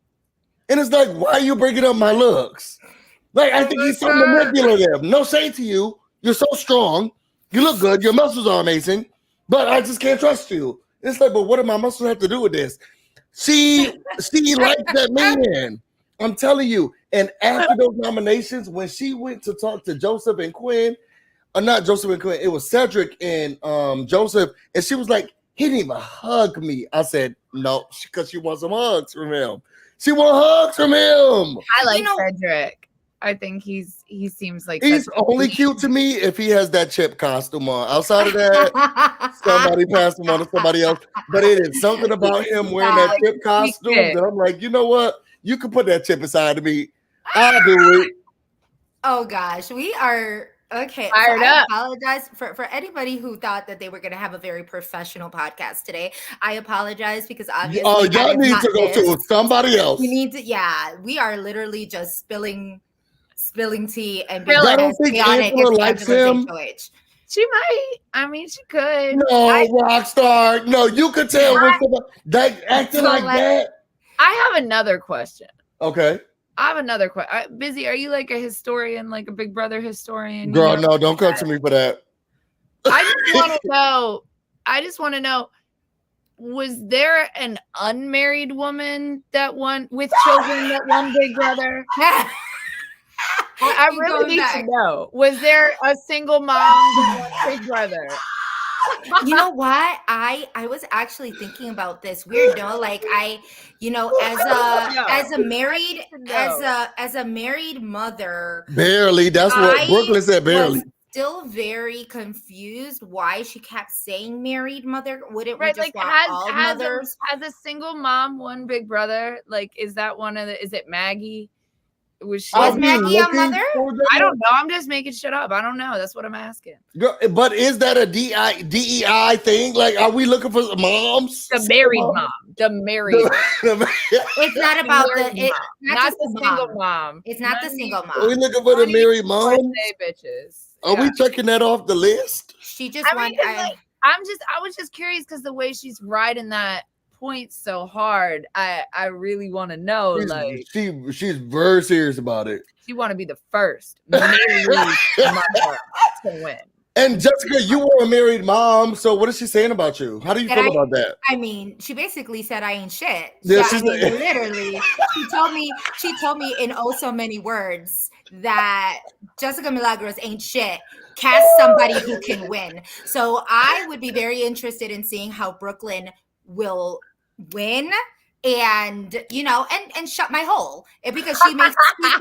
Speaker 3: And it's like, why are you bringing up my looks? Like, I think he's so manipulative. No shade to you. You're so strong. You look good. Your muscles are amazing, but I just can't trust you. It's like, but what do my muscles have to do with this? She likes that man. I'm telling you. And after those nominations, when she went to talk to Joseph and Quinn, not Joseph and Quinn, it was Cedric and Joseph, and she was like, he didn't even hug me. I said, no, because she wants some hugs from him. She wants hugs from him.
Speaker 2: I like Cedric. I think he seems like
Speaker 3: he's only cute to me if he has that Chip costume on. Outside of that, somebody passed him on to somebody else. But it is something about him wearing that Chip costume that I'm like, you know what? You can put that Chip aside of me. I'll do it.
Speaker 1: Oh gosh, we are okay.
Speaker 2: Fired up.
Speaker 1: I apologize for anybody who thought that they were going to have a very professional podcast today. I apologize because obviously,
Speaker 3: y'all need to go to somebody else.
Speaker 1: We need to. Yeah, we are literally just spilling tea and
Speaker 3: being chaotic. Likes him.
Speaker 2: She might. I mean, she could.
Speaker 3: No, Rockstar. No, you could tell when somebody acting like that.
Speaker 2: I have another question.
Speaker 3: Okay.
Speaker 2: I have another question. Busy, are you like a historian, like a Big Brother historian?
Speaker 3: Girl, no, don't come to me for that.
Speaker 2: I just want to know, was there an unmarried woman that won with children that won Big Brother? I really need to know. Was there a single mom that won Big Brother?
Speaker 1: You know what? I was actually thinking about this. Weird, no? Like as a married mother.
Speaker 3: Barely. That's what Brooklyn said. Barely.
Speaker 1: Still very confused why she kept saying married mother. Wouldn't we just
Speaker 2: like
Speaker 1: want all mothers?
Speaker 2: Has a single mom won Big Brother? Like, is that one of the? Is it Maggie? Was she?
Speaker 1: Was Maggie a mother?
Speaker 2: I don't know. I'm just making shit up. I don't know. That's what I'm asking.
Speaker 3: But is that a DEI thing? Like, are we looking for moms?
Speaker 2: The married mom. The married.
Speaker 1: It's not about
Speaker 2: not the single mom.
Speaker 1: It's not the single mom.
Speaker 3: Are we looking for the married mom?
Speaker 2: Bitches.
Speaker 3: Are we checking that off the list?
Speaker 1: She just
Speaker 2: I was just curious because the way she's riding that point so hard, I really want to know.
Speaker 3: She's very serious about it.
Speaker 2: She want to be the first married mother to win.
Speaker 3: And Jessica, you were a married mom, so what is she saying about you? How do you feel about that?
Speaker 1: I mean, she basically said I ain't shit.
Speaker 3: Yeah,
Speaker 1: so, literally, she told me in oh so many words that Jessica Milagros ain't shit. Cast somebody who can win. So I would be very interested in seeing how Brooklyn will win and and shut my hole, because she's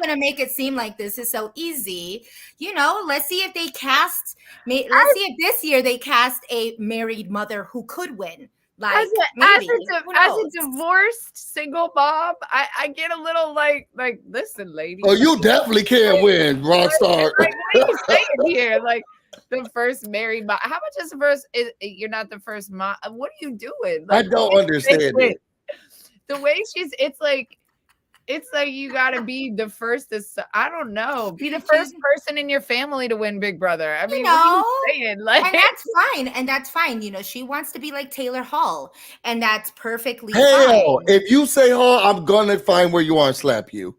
Speaker 1: gonna make it seem like this is so easy. Let's see if they cast let's see if this year they cast a married mother who could win. Like,
Speaker 2: as a divorced single mom, I get a little like listen, lady.
Speaker 3: Oh, you definitely can't win, Rockstar.
Speaker 2: Like, what are you saying here? Like, the first married mom. How much is the first? You're not the first mom. What are you doing? Like,
Speaker 3: I don't understand it.
Speaker 2: The way it's like you gotta be the first. I don't know. Be the first person in your family to win Big Brother. I mean, what are you saying? Like,
Speaker 1: and that's fine. She wants to be like Taylor Hall, and that's perfectly
Speaker 3: fine. If you say Hall, I'm gonna find where you are and slap you.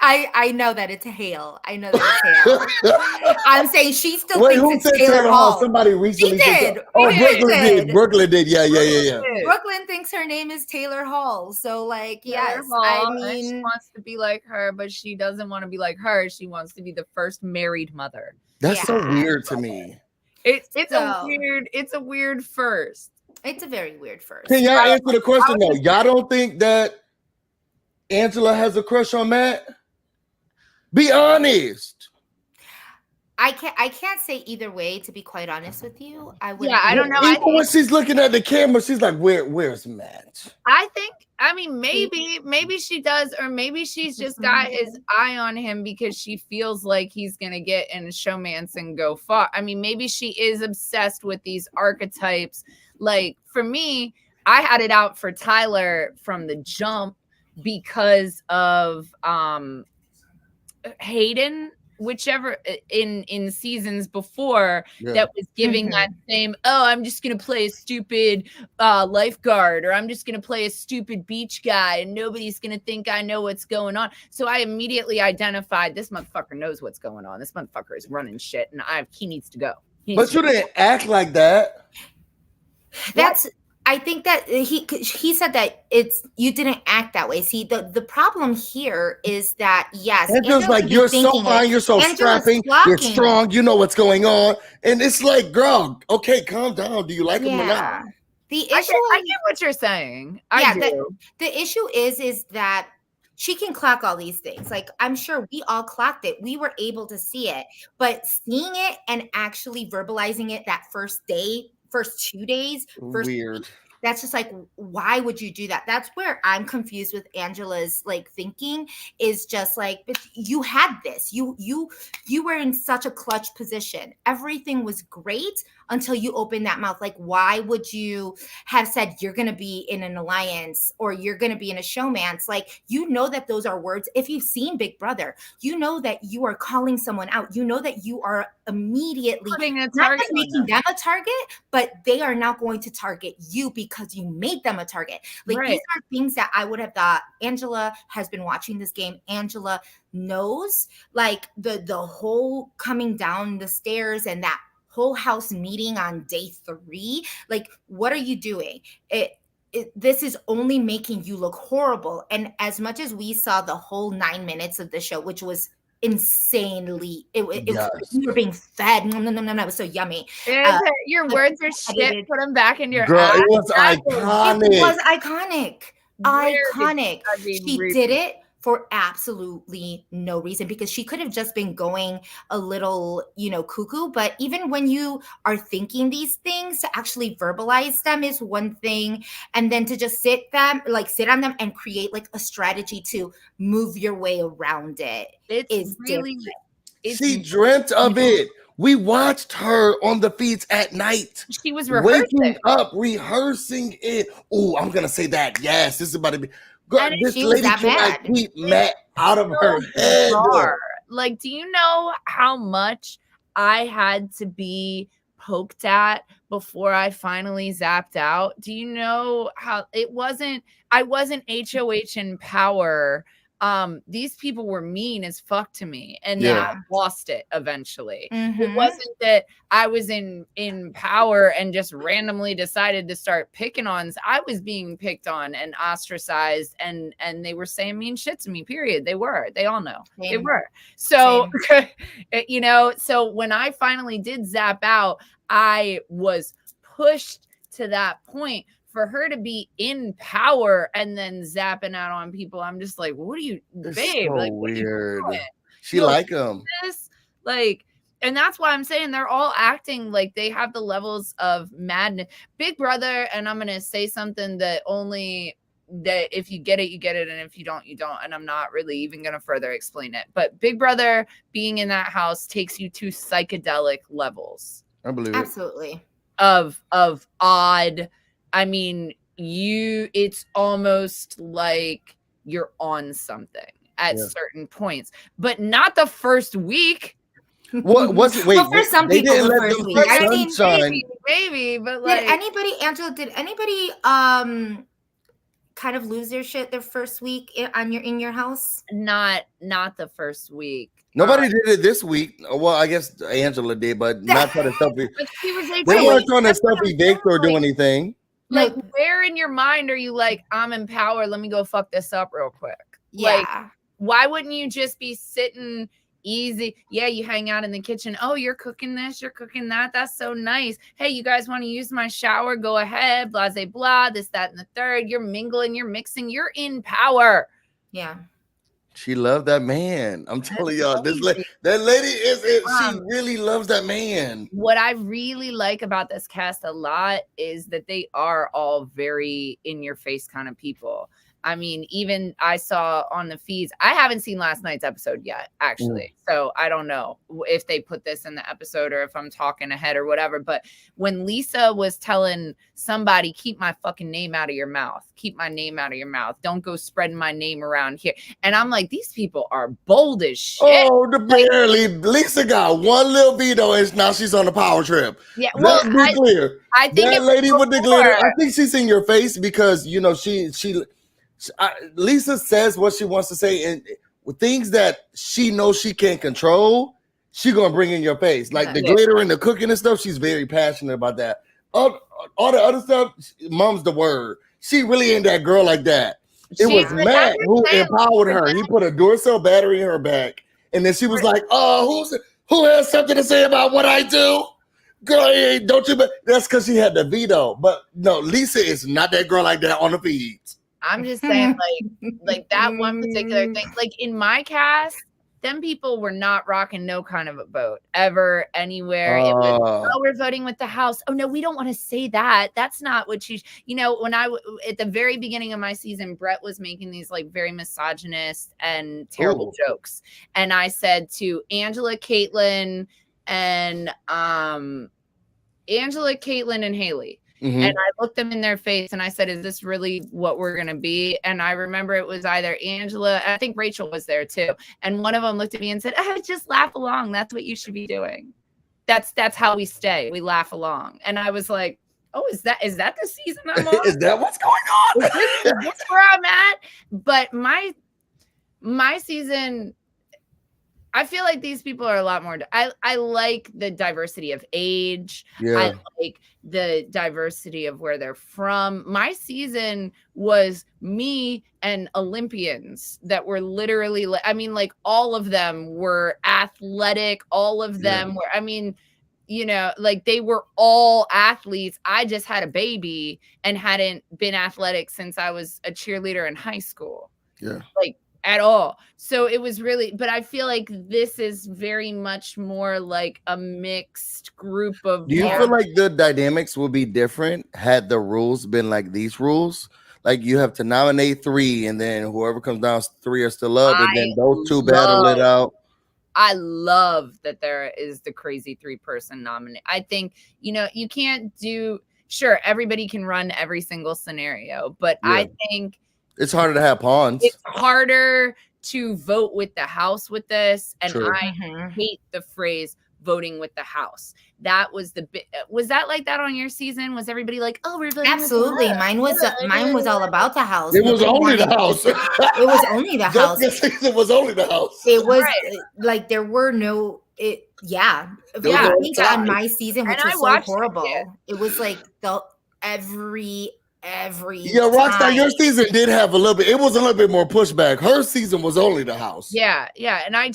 Speaker 1: I know that it's Hale. I know that it's Hale. I'm saying she still thinks it's Taylor Hall.
Speaker 3: Somebody recently
Speaker 1: did.
Speaker 3: Brooklyn did. Yeah.
Speaker 1: Brooklyn thinks her name is Taylor Hall. So, yes.
Speaker 2: I mean, she wants to be like her, but she doesn't want to be like her. She wants to be the first married mother.
Speaker 3: That's so weird to me.
Speaker 2: It's a weird first.
Speaker 1: It's a very weird first.
Speaker 3: Can y'all answer the question though? Y'all don't think that Angela has a crush on Matt? Be honest.
Speaker 1: I can't say either way, to be quite honest with you. I
Speaker 2: don't know.
Speaker 3: Even when she's looking at the camera, she's like, where's Matt?
Speaker 2: Maybe she does, or maybe she's just got his eye on him because she feels like he's gonna get in a showmance and go far. I mean, maybe she is obsessed with these archetypes. Like, for me, I had it out for Tyler from the jump because of Hayden, whichever in seasons before, that was giving that same, I'm just gonna play a stupid lifeguard, or I'm just gonna play a stupid beach guy and nobody's gonna think I know what's going on. So I immediately identified, this motherfucker knows what's going on. This motherfucker is running shit, and he needs to go.
Speaker 3: But you didn't act like that.
Speaker 1: I think that he said that you didn't act that way. See, the problem here is that, yes,
Speaker 3: Angela's like, you're so fine, you're so strapping, you're strong, you know what's going on. And it's like, girl, okay, calm down. Do you like him or not?
Speaker 1: The issue,
Speaker 2: I get what you're saying. I do.
Speaker 1: The issue is that she can clock all these things. Like, I'm sure we all clocked it. We were able to see it. But seeing it and actually verbalizing it that first 2 days,
Speaker 3: weird.
Speaker 1: That's just like, why would you do that? That's where I'm confused with Angela's thinking, is just like, but you had this. You were in such a clutch position. Everything was great until you opened that mouth. Like, why would you have said you're going to be in an alliance or you're going to be in a showmance? Like, that those are words. If you've seen Big Brother, you know that you are calling someone out. You know that you are immediately not making them a target, but they are now going to target you because you made them a target. These are things that I would have thought. Angela has been watching this game. Angela knows, like, the whole coming down the stairs and that whole house meeting on day 3. Like, what are you doing? This is only making you look horrible. And as much as we saw the whole 9 minutes of the show, which was insanely, we were being fed. No, it was so yummy.
Speaker 2: Your words are shit. Put them back in your
Speaker 3: girl.
Speaker 2: ass.
Speaker 3: It was iconic.
Speaker 1: It was iconic. She did it for absolutely no reason, because she could have just been going a little, cuckoo. But even when you are thinking these things, to actually verbalize them is one thing. And then to just sit on them and create like a strategy to move your way around it is
Speaker 2: really
Speaker 1: different.
Speaker 3: She dreamt of it. We watched her on the feeds at night.
Speaker 2: She was
Speaker 3: waking up, rehearsing it. Oh, I'm gonna say that. Yes, this is about to be. Girl, this lady cannot keep Matt out of her head.
Speaker 2: Like, do you know how much I had to be poked at before I finally zapped out? Do you know how I wasn't HOH in power. These people were mean as fuck to me, and I lost it eventually. It wasn't that I was in power and just randomly decided to start picking on. I was being picked on and ostracized, and they were saying mean shit to me, period. They all know. They were. So so when I finally did zap out, I was pushed to that point. For her to be in power and then zapping out on people, I'm just like, what are you, babe?
Speaker 3: So
Speaker 2: like,
Speaker 3: weird. She like him.
Speaker 2: Like, and that's why I'm saying they're all acting like they have the levels of madness. Big Brother, and I'm gonna say something that if you get it, you get it, and if you don't, you don't. And I'm not really even gonna further explain it. But Big Brother being in that house takes you to psychedelic levels.
Speaker 3: I believe
Speaker 1: absolutely
Speaker 2: of odd. I mean, it's almost like you're on something at certain points, but not the first week.
Speaker 3: What was it? Wait,
Speaker 1: well, for some people, the first week.
Speaker 2: I mean, maybe, but like,
Speaker 1: Angela, did anybody kind of lose their shit their first week in your house?
Speaker 2: Not the first week.
Speaker 3: Nobody did it this week. Well, I guess Angela did, but not trying to they weren't trying to self-evict or do anything.
Speaker 2: Like, where in your mind are you like, I'm in power, let me go fuck this up real quick?
Speaker 1: Yeah.
Speaker 2: Like, why wouldn't you just be sitting easy? Yeah, you hang out in the kitchen. Oh, you're cooking this, you're cooking that. That's so nice. Hey, you guys want to use my shower? Go ahead. Blah, blah, blah. This, that, and the third. You're mingling, you're mixing. You're in power.
Speaker 1: Yeah.
Speaker 3: She loved that man. I'm telling y'all, that lady she really loves that man.
Speaker 2: What I really like about this cast a lot is that they are all very in your face kind of people. I mean, even I saw on the feeds, I haven't seen last night's episode yet, actually. So I don't know if they put this in the episode or if I'm talking ahead or whatever. But when Lisa was telling somebody, keep my fucking name out of your mouth, keep my name out of your mouth, don't go spreading my name around here. And I'm like, these people are bold as shit.
Speaker 3: Oh, barely. Lisa got one little veto and now she's on a power trip.
Speaker 2: Yeah, well,
Speaker 3: let's be clear.
Speaker 2: I think
Speaker 3: that lady with the glitter, I think she's in your face because, Lisa says what she wants to say, and with things that she knows she can't control, she gonna bring in your face. Like the glitter and the cooking and stuff, she's very passionate about that. All the other stuff, mom's the word. She really ain't that girl like that. It was Matt who empowered her. He put a Duracell battery in her back, and then she was like, "Oh, who has something to say about what I do?" Girl, don't you? But that's because she had the veto. But no, Lisa is not that girl like that on the feeds.
Speaker 2: I'm just saying, like that one particular thing, like in my cast, them people were not rocking no kind of a boat ever, anywhere. It was, we're voting with the house. Oh no, we don't want to say that. That's not what when at the very beginning of my season, Brett was making these like very misogynist and terrible jokes. And I said to Angela, Caitlin, and Haley. Mm-hmm. And I looked them in their face and I said, is this really what we're going to be? And I remember it was either Angela, I think Rachel was there too. And one of them looked at me and said, just laugh along. That's what you should be doing. That's how we stay. We laugh along. And I was like, oh, is that the season I'm on?
Speaker 3: Is that what's going on?
Speaker 2: Is this where I'm at? But my season, I feel like these people are a lot more. I like the diversity of age. Yeah. I like the diversity of where they're from. My season was me and Olympians that were literally, like all of them were athletic. All of them were, they were all athletes. I just had a baby and hadn't been athletic since I was a cheerleader in high school.
Speaker 3: Yeah.
Speaker 2: at all. So it was really, but I feel like this is very much more like a mixed group of.
Speaker 3: Do you feel like the dynamics will be different had the rules been like these rules? Like you have to nominate 3, and then whoever comes down 3 are still up, and then those 2 battle it out.
Speaker 2: I love that there is the crazy 3-person nominate. I think, you can't do, sure, everybody can run every single scenario, but I think
Speaker 3: it's harder to have pawns.
Speaker 2: It's harder to vote with the house with this. And I hate the phrase voting with the house. That was was that like that on your season? Was everybody like, oh, we're voting?
Speaker 1: Absolutely. Mine was all about the house.
Speaker 3: It was only the house.
Speaker 1: It was only the house.
Speaker 3: It was only the house.
Speaker 1: It was like there were no things on my season, which was so horrible. It was like every
Speaker 3: Rockstar,
Speaker 1: time.
Speaker 3: your season did have a little bit. It was a little bit more pushback. Her season was only the house.
Speaker 2: Yeah, and I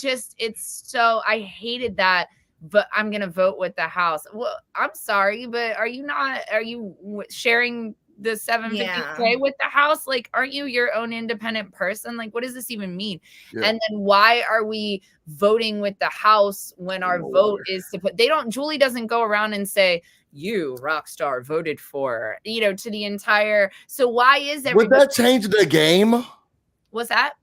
Speaker 2: hated that. But I'm gonna vote with the house. Well, I'm sorry, but are you sharing the 750K with the house? Like, aren't you your own independent person? Like, what does this even mean? Yeah. And then why are we voting with the house when our vote is to put? Julie doesn't go around and say, you Rockstar voted for, to the entire. So why is everybody?
Speaker 3: Would that change the game?
Speaker 2: What's that?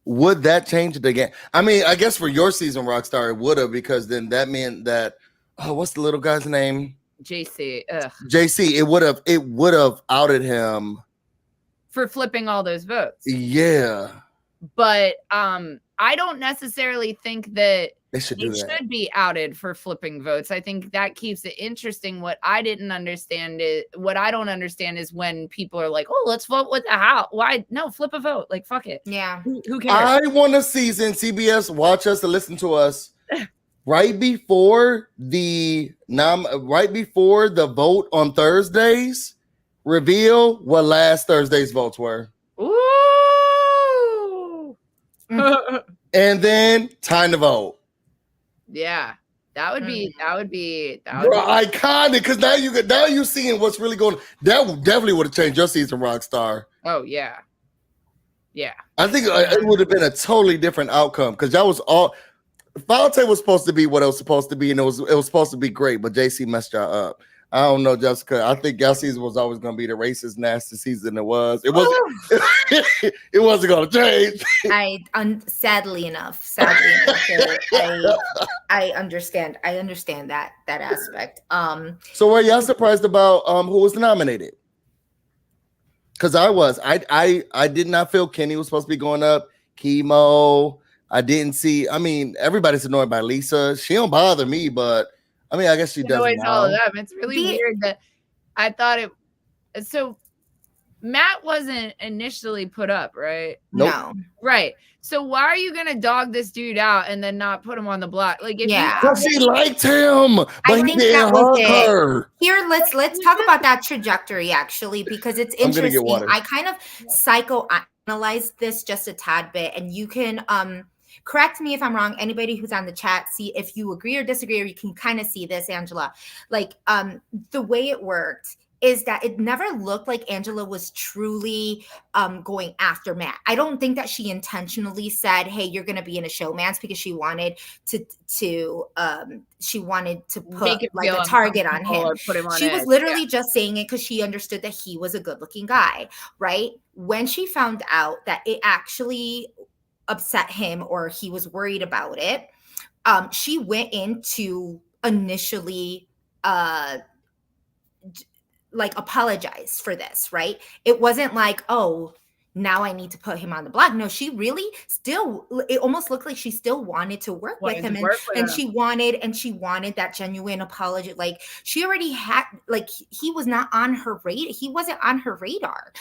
Speaker 3: Would that change the game? I mean, I guess for your season, Rockstar, it would have, because then that meant that, what's the little guy's name?
Speaker 2: JC.
Speaker 3: JC. It would have outed him
Speaker 2: for flipping all those votes.
Speaker 3: Yeah.
Speaker 2: But I don't necessarily think that
Speaker 3: they should
Speaker 2: be outed for flipping votes. I think that keeps it interesting. What I don't understand is when people are like, oh, let's vote with the house. Why? No, flip a vote. Like, fuck it.
Speaker 1: Yeah.
Speaker 2: Who cares?
Speaker 3: I want a season, CBS, watch us and listen to us. Right before the vote on Thursdays, reveal what last Thursday's votes were.
Speaker 2: Ooh.
Speaker 3: And then time to vote.
Speaker 2: Yeah, that would be
Speaker 3: iconic, because now you're seeing what's really going on. That definitely would have changed your season, Rockstar.
Speaker 2: Oh yeah.
Speaker 3: I think it would have been a totally different outcome, because that was all. Fonte was supposed to be what it was supposed to be, and it was supposed to be great, but JC messed y'all up. I don't know, Jessica. I think y'all season was always going to be the racist, nasty season it was. It wasn't. It wasn't going to change.
Speaker 1: Sadly enough, I understand. I understand that aspect.
Speaker 3: So were y'all surprised about who was nominated? Because I was. I did not feel Kenny was supposed to be going up. Chemo. I didn't see. I mean, everybody's annoyed by Lisa. She don't bother me, but. I mean, I guess she does.
Speaker 2: All of them. It's really weird that I thought it. So Matt wasn't initially put up, right?
Speaker 3: Nope.
Speaker 1: No.
Speaker 2: Right. So why are you gonna dog this dude out and then not put him on the block? Like,
Speaker 3: because she liked him, but
Speaker 1: I think that was
Speaker 3: her.
Speaker 1: Here, let's talk about that trajectory, actually, because it's interesting. I kind of psychoanalyzed this just a tad bit, and you can correct me if I'm wrong. Anybody who's on the chat, see if you agree or disagree, or you can kind of see this, Angela. Like the way it worked is that it never looked like Angela was truly going after Matt. I don't think that she intentionally said, hey, you're going to be in a showmance, because she wanted to put like a target on him. She was literally just saying it because she understood that he was a good looking guy, right? When she found out that it actually upset him, or he was worried about it, she went in to initially like apologize for this, right? It wasn't like, oh, now I need to put him on the block. No, she really still, it almost looked like she still wanted to work with him, and she wanted that genuine apology. Like she already had, like he was not on her radar. He wasn't on her radar.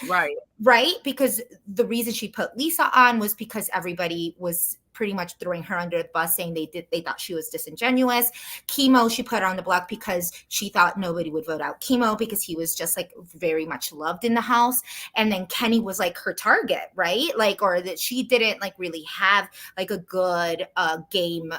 Speaker 1: Right. Because the reason she put Lisa on was because everybody was pretty much throwing her under the bus, saying they thought she was disingenuous. Chemo, she put her on the block because she thought nobody would vote out Chemo, because he was just like very much loved in the house. And then Kenny was like her target, right? Like, or that she didn't like really have like a good game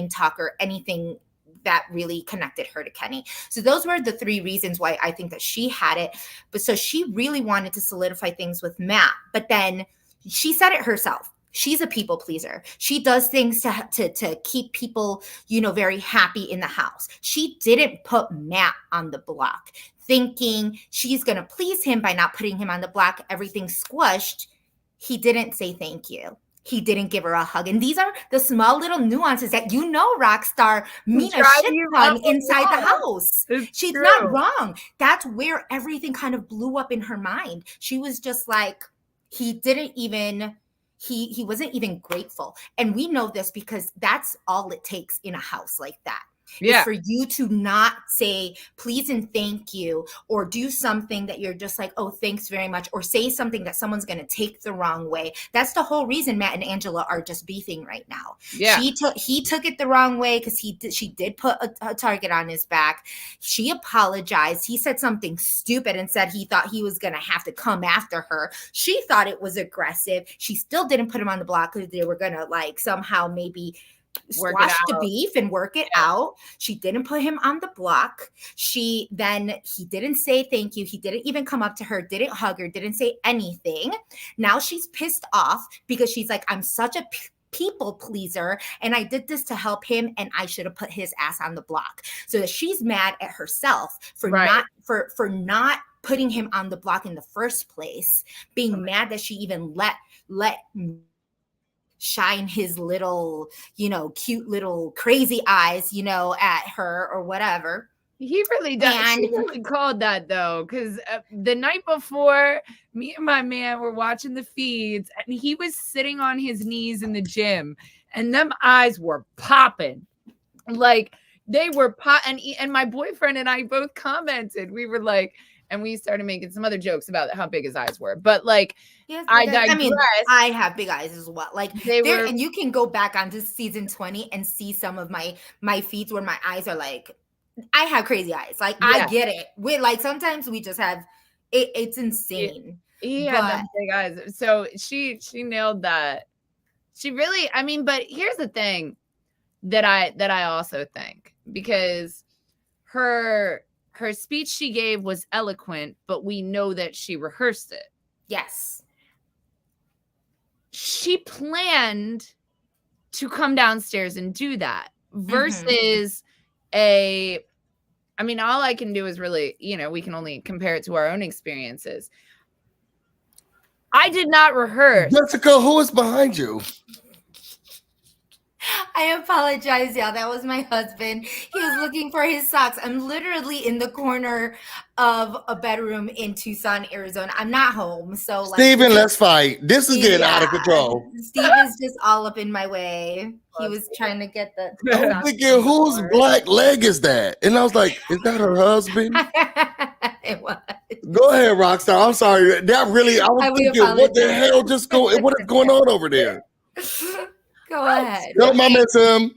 Speaker 1: talk or anything that really connected her to Kenny. So those were the 3 reasons why I think that she had it. But so she really wanted to solidify things with Matt, but then she said it herself. She's a people pleaser. She does things to keep people, very happy in the house. She didn't put Matt on the block thinking she's going to please him by not putting him on the block. Everything squished. He didn't say thank you. He didn't give her a hug. And these are the small little nuances that Rockstar mean a shit ton inside the house. She's not wrong. That's where everything kind of blew up in her mind. She was just like, he didn't even... He wasn't even grateful. And we know this because that's all it takes in a house like that. Yeah. Is for you to not say please and thank you, or do something that you're just like, oh, thanks very much, or say something that someone's going to take the wrong way. That's the whole reason Matt and Angela are just beefing right now. Yeah. He took it the wrong way because she did put a target on his back. She apologized. He said something stupid and said he thought he was going to have to come after her. She thought it was aggressive. She still didn't put him on the block because they were going to like somehow maybe squash the beef and work it out. She didn't put him on the block. He didn't say thank you. He didn't even come up to her, didn't hug her, didn't say anything. Now she's pissed off because she's like, I'm such a people pleaser and I did this to help him and I should have put his ass on the block. So that she's mad at herself for not putting him on the block in the first place, being mad that she even let shine his little, cute little crazy eyes, at her or whatever.
Speaker 2: He really does. And she really called that though, because the night before, me and my man were watching the feeds, and he was sitting on his knees in the gym, and them eyes were popping, like they were and my boyfriend and I both commented. We were like, and we started making some other jokes about how big his eyes were, but like.
Speaker 1: Yes, I have big eyes as well. Like and you can go back onto season 20 and see some of my feeds where my eyes are like, I have crazy eyes. Like I get it. We like sometimes we just have it's insane.
Speaker 2: Yeah, big eyes. So she nailed that. She really, but here's the thing that I also think, because her speech she gave was eloquent, but we know that she rehearsed it.
Speaker 1: Yes.
Speaker 2: She planned to come downstairs and do that versus all I can do is really, we can only compare it to our own experiences. I did not rehearse.
Speaker 3: Jessica, who is behind you?
Speaker 1: I apologize, y'all. That was my husband. He was looking for his socks. I'm literally in the corner of a bedroom in Tucson, Arizona. I'm not home. So
Speaker 3: Steven, let's fight. This is getting out of control.
Speaker 1: Steve is just all up in my way. He was trying to get the
Speaker 3: I'm thinking, whose black leg is that? And I was like, is that her husband?
Speaker 1: It was.
Speaker 3: Go ahead, Rockstar. I'm sorry. That really, I was thinking, what the hell what is going on over there?
Speaker 1: Go ahead.
Speaker 3: No momentum.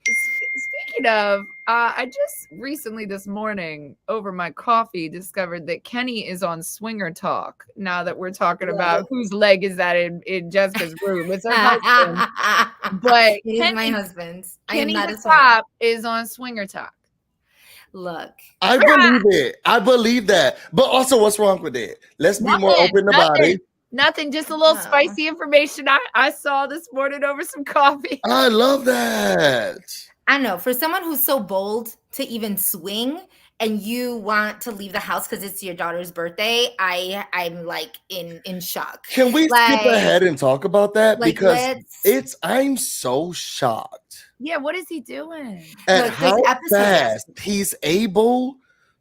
Speaker 2: Speaking of, I just recently this morning over my coffee discovered that Kenny is on Swinger Talk. Now that we're talking about whose leg is that in Jessica's room, it's her husband. But
Speaker 1: it is my husband's.
Speaker 2: Kenny the Top is on Swinger Talk.
Speaker 1: Look,
Speaker 3: I believe it. I believe that. But also, what's wrong with it? Let's be more open about it.
Speaker 2: Nothing, just a little spicy information I saw this morning over some coffee.
Speaker 3: I love that.
Speaker 1: I know, for someone who's so bold to even swing and you want to leave the house because it's your daughter's birthday, I'm like in shock.
Speaker 3: Can we skip ahead and talk about that? Because I'm so shocked.
Speaker 2: Yeah, what is he doing?
Speaker 3: At how fast he's able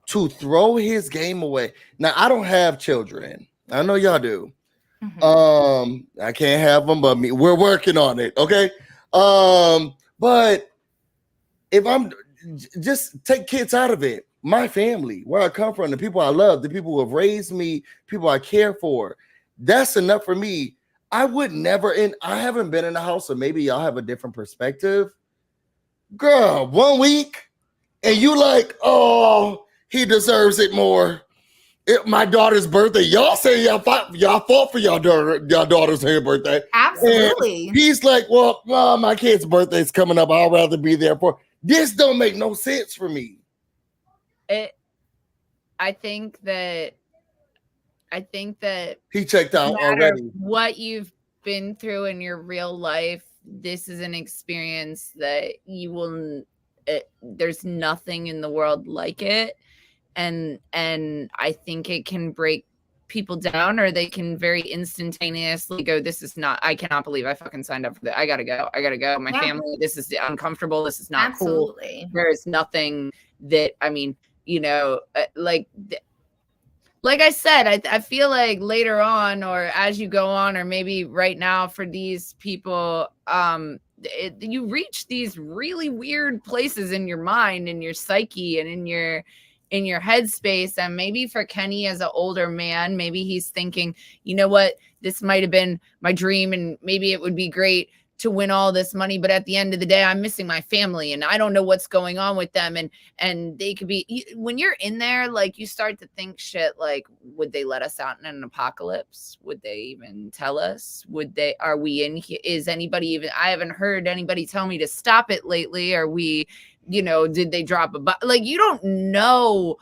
Speaker 3: to throw his game away. Now, I don't have children. I know y'all do. I can't have them, but we're working on it. Okay. But if I'm just take kids out of it, my family, where I come from, the people I love, the people who have raised me, people I care for, that's enough for me. I would never, and I haven't been in the house, so maybe y'all have a different perspective. Girl, 1 week, and you like, oh, he deserves it more. My daughter's birthday. Y'all say y'all fought for y'all daughter's birthday.
Speaker 1: Absolutely.
Speaker 3: And he's like, well, my kid's birthday's coming up. I'd rather be there for. This don't make no sense for me.
Speaker 2: I think that
Speaker 3: he checked out already.
Speaker 2: What you've been through in your real life, this is an experience that you will, there's nothing in the world like it. And I think it can break people down, or they can very instantaneously go, this is not, I cannot believe I fucking signed up for that. I gotta go. My family, this is uncomfortable. This is not cool. There is nothing that, I mean, you know, like I said, I feel like later on, or as you go on, or maybe right now for these people, you reach these really weird places in your mind, in your psyche, and in your headspace. And maybe for Kenny as an older man, maybe he's thinking, you know what, this might have been my dream, and maybe it would be great to win all this money, but at the end of the day, I'm missing my family, and I don't know what's going on with them. And they could be, when you're in there, like, you start to think shit like, would they let us out in an apocalypse? Would they even tell us? Are we in here? Is anybody even, I haven't heard anybody tell me to stop it lately. Are we, you know, did they drop like, you don't know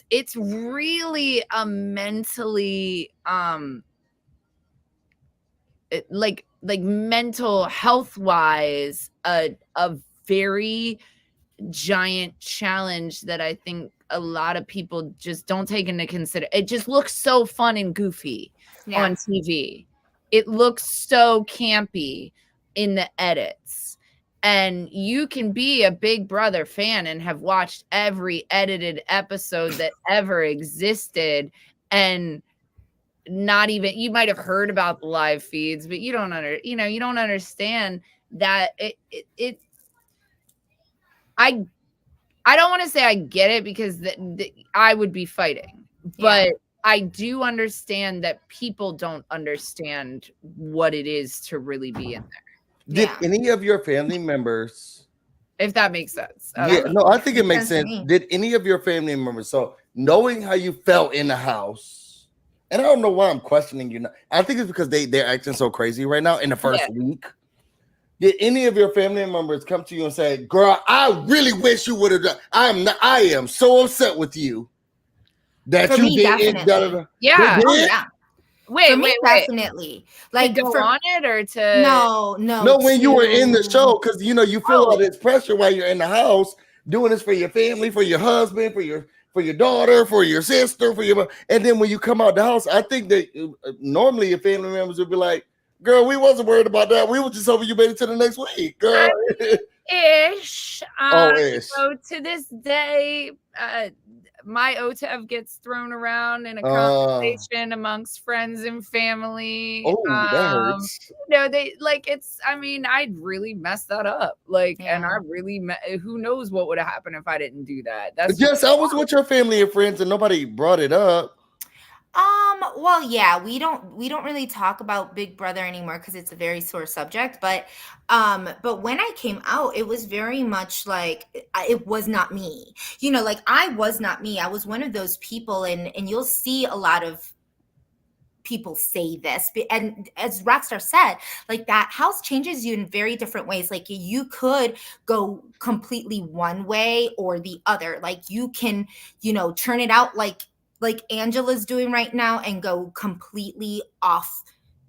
Speaker 2: it's really a mentally, like mental health wise, a very giant challenge that I think a lot of people just don't take into consider. It just looks so fun and goofy on TV. It looks so campy in the edits. And you can be a Big Brother fan and have watched every edited episode that ever existed, and not even, you might have heard about the live feeds, but you don't understand that I don't want to say I get it, because I would be fighting, but I do understand that people don't understand what it is to really be in there.
Speaker 3: Did any of your family members,
Speaker 2: if that makes sense?
Speaker 3: No, I think it makes sense. Did any of your family members, so knowing how you felt in the house, and I don't know why I'm questioning you now. I think it's because they're acting so crazy right now in the first week. Did any of your family members come to you and say, girl, I really wish you would have done, I am so upset with you that you didn't.
Speaker 2: Yeah. Wait,
Speaker 1: definitely. Like,
Speaker 2: to go on it, or to
Speaker 1: no,
Speaker 3: when you were in the show, because you know you feel all this pressure while you're in the house doing this for your family, for your husband, for your daughter, for your sister, and then when you come out the house, I think that normally your family members would be like, girl, we wasn't worried about that. We were just hoping you made it to the next week, girl.
Speaker 2: Ish. So to this day, my OTEV gets thrown around in a conversation amongst friends and family.
Speaker 3: Oh, that hurts.
Speaker 2: You know, they like, it's, I mean, I'd really messed that up. Like, and I really, who knows what would have happened if I didn't do that. That's
Speaker 3: I was with your family and friends and nobody brought it up.
Speaker 1: Well, yeah, we don't really talk about Big Brother anymore because it's a very sore subject. But when I came out, it was very much like, it was not me. You know, like, I was not me. I was one of those people, and you'll see a lot of people say this, and as Rockstar said, like, that house changes you in very different ways. Like, you could go completely one way or the other. Like, you can, you know, turn it out like Angela's doing right now and go completely off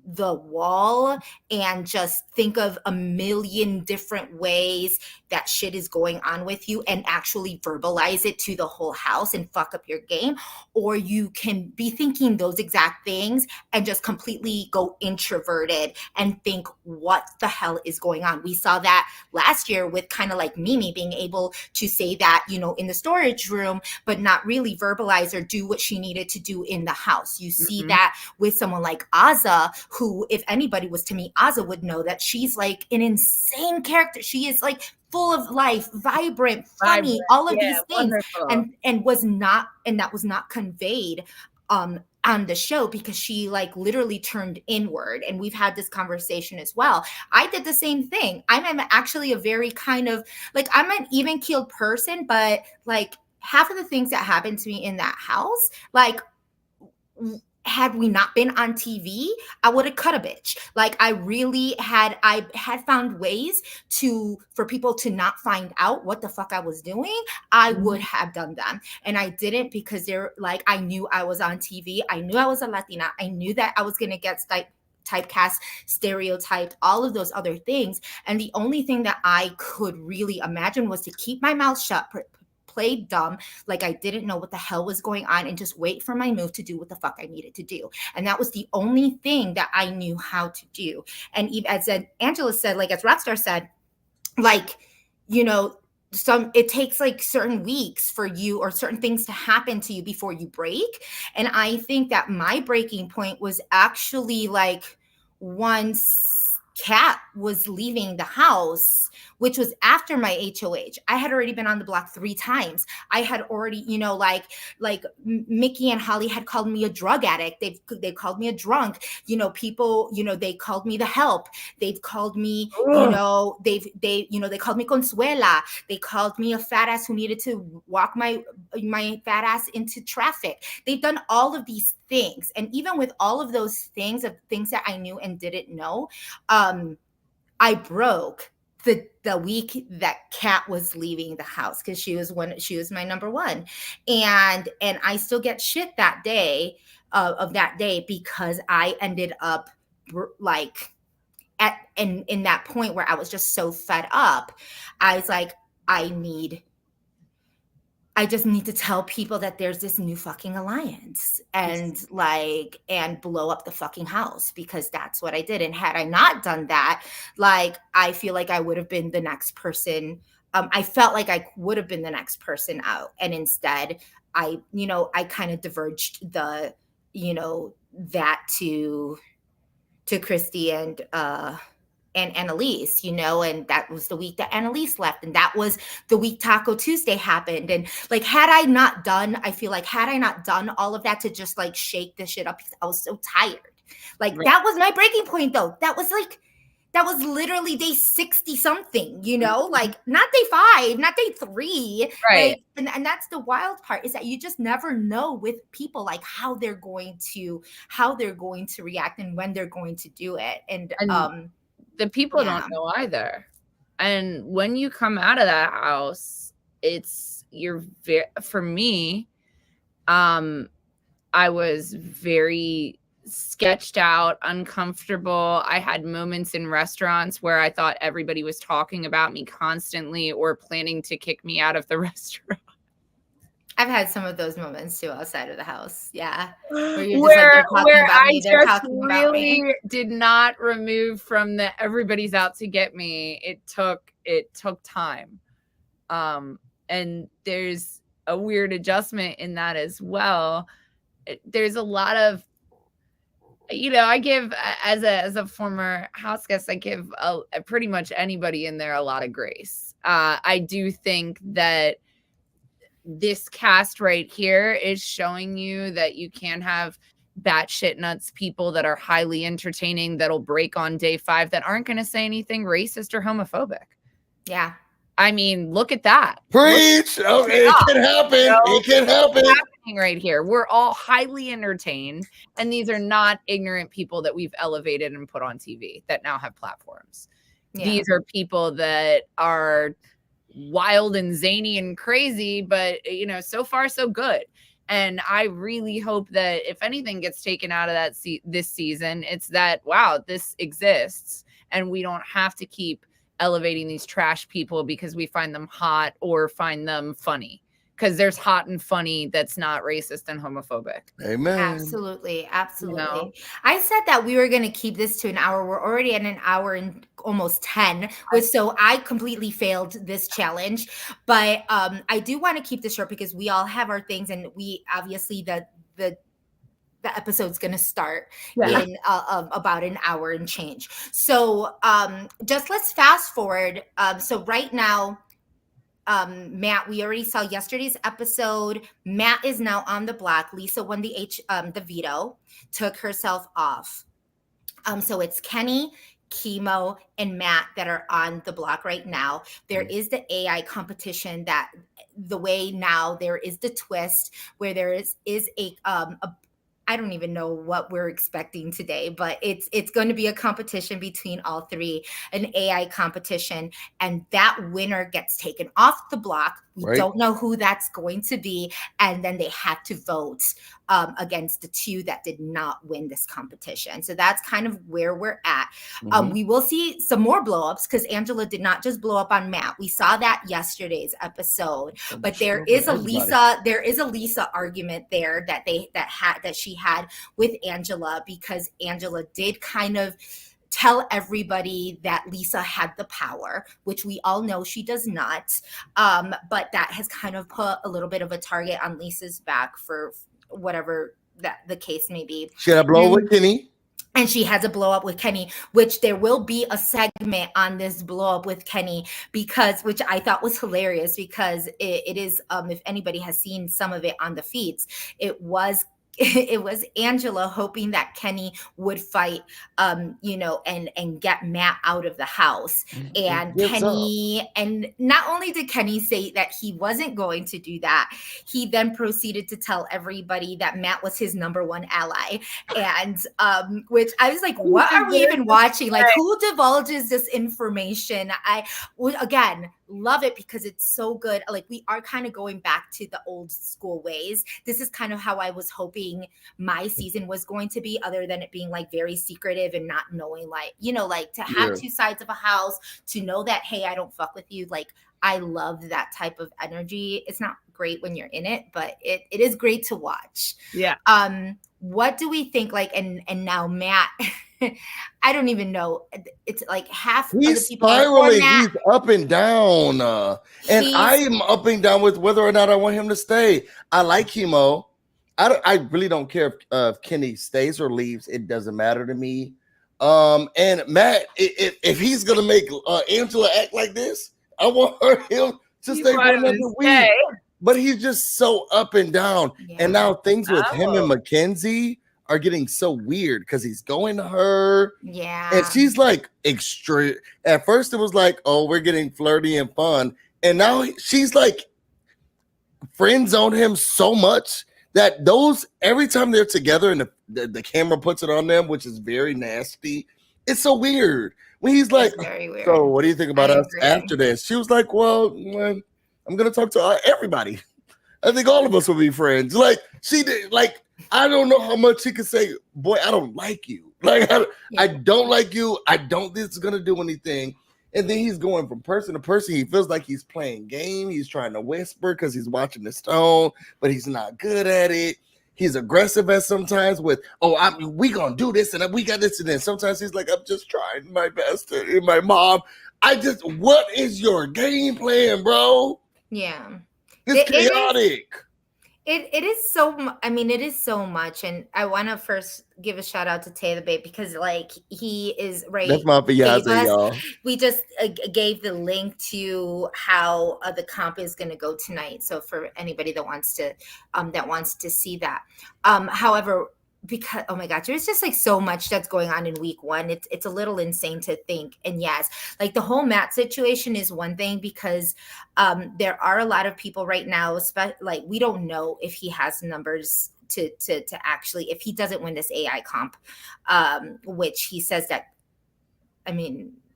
Speaker 1: the wall and just think of a million different ways that shit is going on with you and actually verbalize it to the whole house and fuck up your game. Or you can be thinking those exact things and just completely go introverted and think, what the hell is going on? We saw that last year with kind of like Mimi being able to say that, you know, in the storage room, but not really verbalize or do what she needed to do in the house. You see that with someone like Azah, who, if anybody was to meet Azah, would know that she's like an insane character. She is like full of life, vibrant, funny, all of these things, and that was not conveyed on the show, because she like literally turned inward. And we've had this conversation as well. I did the same thing. I'm actually a very kind of like, I'm an even-keeled person, but like half of the things that happened to me in that house, like, had we not been on TV, I would have cut a bitch. Like, I had found ways for people to not find out what the fuck I was doing. I would have done them. And I didn't, because they're like, I knew I was on TV. I knew I was a Latina. I knew that I was going to get typecast, stereotyped, all of those other things. And the only thing that I could really imagine was to keep my mouth shut, play dumb, like I didn't know what the hell was going on, and just wait for my move to do what the fuck I needed to do. And that was the only thing that I knew how to do. And even as Angela said, like as Rockstar said, like, you know, it takes like certain weeks for you or certain things to happen to you before you break. And I think that my breaking point was actually like once Kat was leaving the house, which was after my HOH. I had already been on the block 3 times. I had already, you know, like Mickey and Holly had called me a drug addict. They called me a drunk. You know, people, you know, they called me the help. They've called me, you know, they called me Consuela. They called me a fat ass who needed to walk my fat ass into traffic. They've done all of these things. And even with all of those things, of things that I knew and didn't know, I broke the week that Kat was leaving the house, because she was my number one, and I still get shit that day of that day, because I ended up like in that point where I was just so fed up. I was like, I just need to tell people that there's this new fucking alliance, and blow up the fucking house, because that's what I did. And had I not done that, like, I feel like I would have been the next person. I felt like I would have been the next person out. And instead I kind of diverged that to Christy and Annalise, you know, and that was the week that Annalise left. And that was the week Taco Tuesday happened. And like, had I not done all of that to just like shake this shit up, because I was so tired. Like, right. That was my breaking point though. That was literally day 60 something, you know, like not day 5, not day 3.
Speaker 2: Right.
Speaker 1: Like, and that's the wild part, is that you just never know with people, like how they're going to react and when they're going to do it. And
Speaker 2: the people don't know either. And when you come out of that house, for me, I was very sketched out, uncomfortable. I had moments in restaurants where I thought everybody was talking about me constantly or planning to kick me out of the restaurant.
Speaker 1: I've had some of those moments too outside of the house. Yeah. Where you're just like, they're talking about me. They're talking about me.
Speaker 2: Did not remove from the everybody's out to get me. It took time. And there's a weird adjustment in that as well. There's a lot of, you know, I give, as a former house guest, I give pretty much anybody in there a lot of grace. I do think that this cast right here is showing you that you can have batshit nuts people that are highly entertaining, that'll break on day 5, that aren't going to say anything racist or homophobic.
Speaker 1: Yeah.
Speaker 2: I mean, look at that.
Speaker 3: Preach. Okay, it can happen. You know, it can happen.
Speaker 2: Happening right here. We're all highly entertained, and these are not ignorant people that we've elevated and put on TV that now have platforms. Yeah. These are people that are wild and zany and crazy, but you know, so far so good. And I really hope that if anything gets taken out of that this season, it's that, wow, this exists, and we don't have to keep elevating these trash people because we find them hot or find them funny, because there's hot and funny that's not racist and homophobic.
Speaker 3: Amen.
Speaker 1: Absolutely. You know?
Speaker 2: I
Speaker 1: said that we were going to keep this to an hour. We're already at an hour and almost 10. So I completely failed this challenge. But I do want to keep this short, because we all have our things, and we obviously the episode's going to start in about an hour and change. So just let's fast forward. So right now, Matt, we already saw yesterday's episode. Matt is now on the block. Lisa won the veto, took herself off. So it's Kenny, Chemo, and Matt that are on the block right now. There is the AI competition, that the way now there is the twist where there is a I don't even know what we're expecting today, but it's going to be a competition between all 3, an AI competition, and that winner gets taken off the block. We don't know who that's going to be, and then they have to vote against the two that did not win this competition. So that's kind of where we're at.
Speaker 3: Mhm.
Speaker 1: We will see some more blow-ups because Angela did not just blow up on Matt. We saw that yesterday's episode, but there is a Lisa argument there that she had with Angela, because Angela did kind of tell everybody that Lisa had the power, which we all know she does not. But that has kind of put a little bit of a target on Lisa's back for whatever that the case may be.
Speaker 3: She had a blow with Kenny.
Speaker 1: And she has a blow up with Kenny, which there will be a segment on this blow up with Kenny, which I thought was hilarious, because it is, if anybody has seen some of it on the feeds, it was Angela hoping that Kenny would fight, and get Matt out of the house. And Kenny, and not only did Kenny say that he wasn't going to do that, he then proceeded to tell everybody that Matt was his number one ally. And which I was like, what are we even watching? Like, who divulges this information? I would, again, love it because it's so good. Like, we are kind of going back to the old school ways. This is kind of how I was hoping my season was going to be, other than it being like very secretive and not knowing, like, like to have two sides of a house, to know that, hey, I don't fuck with you. Like, I love that type of energy. It's not great when you're in it, but it is great to watch.
Speaker 2: Yeah.
Speaker 1: What do we think? Like, and now Matt, I don't even know. It's like half
Speaker 3: he's
Speaker 1: of the people
Speaker 3: spiraling. He's up and down, and I'm up and down with whether or not I want him to stay. I like Chemo. I really don't care if Kenny stays or leaves. It doesn't matter to me. And Matt, if he's gonna make Angela act like this, I want him to stay for another week. But he's just so up and down. Yeah. And now things with him and Mackenzie are getting so weird because he's going to her.
Speaker 1: Yeah.
Speaker 3: And she's like extreme. At first it was like, oh, we're getting flirty and fun. And now she's like friend zoned him so much that every time they're together and the camera puts it on them, which is very nasty, it's so weird. When he's like, so what do you think about us after this? She was like, well, I'm going to talk to everybody. I think all of us will be friends. Like, she did, like, I don't know how much she could say, boy, I don't like you. Like, I don't like you. I don't think it's going to do anything. And then he's going from person to person. He feels like he's playing game. He's trying to whisper because he's watching the tone, but he's not good at it. He's aggressive at sometimes with, we going to do this and we got this. And then sometimes he's like, I'm just trying my best. And my mom, what is your game plan, bro?
Speaker 1: Yeah.
Speaker 3: It's chaotic.
Speaker 1: It is so, it is so much. And I want to first give a shout out to Tay the Babe, because like he is right.
Speaker 3: That's my fiance, y'all.
Speaker 1: We just gave the link to how the comp is going to go tonight. So for anybody that wants to see that. However, because, oh my gosh, there's just like so much that's going on in week one. It's a little insane to think. And yes, like the whole Matt situation is one thing, because there are a lot of people right now, like we don't know if he has numbers to actually, if he doesn't win this AI comp, which he says that,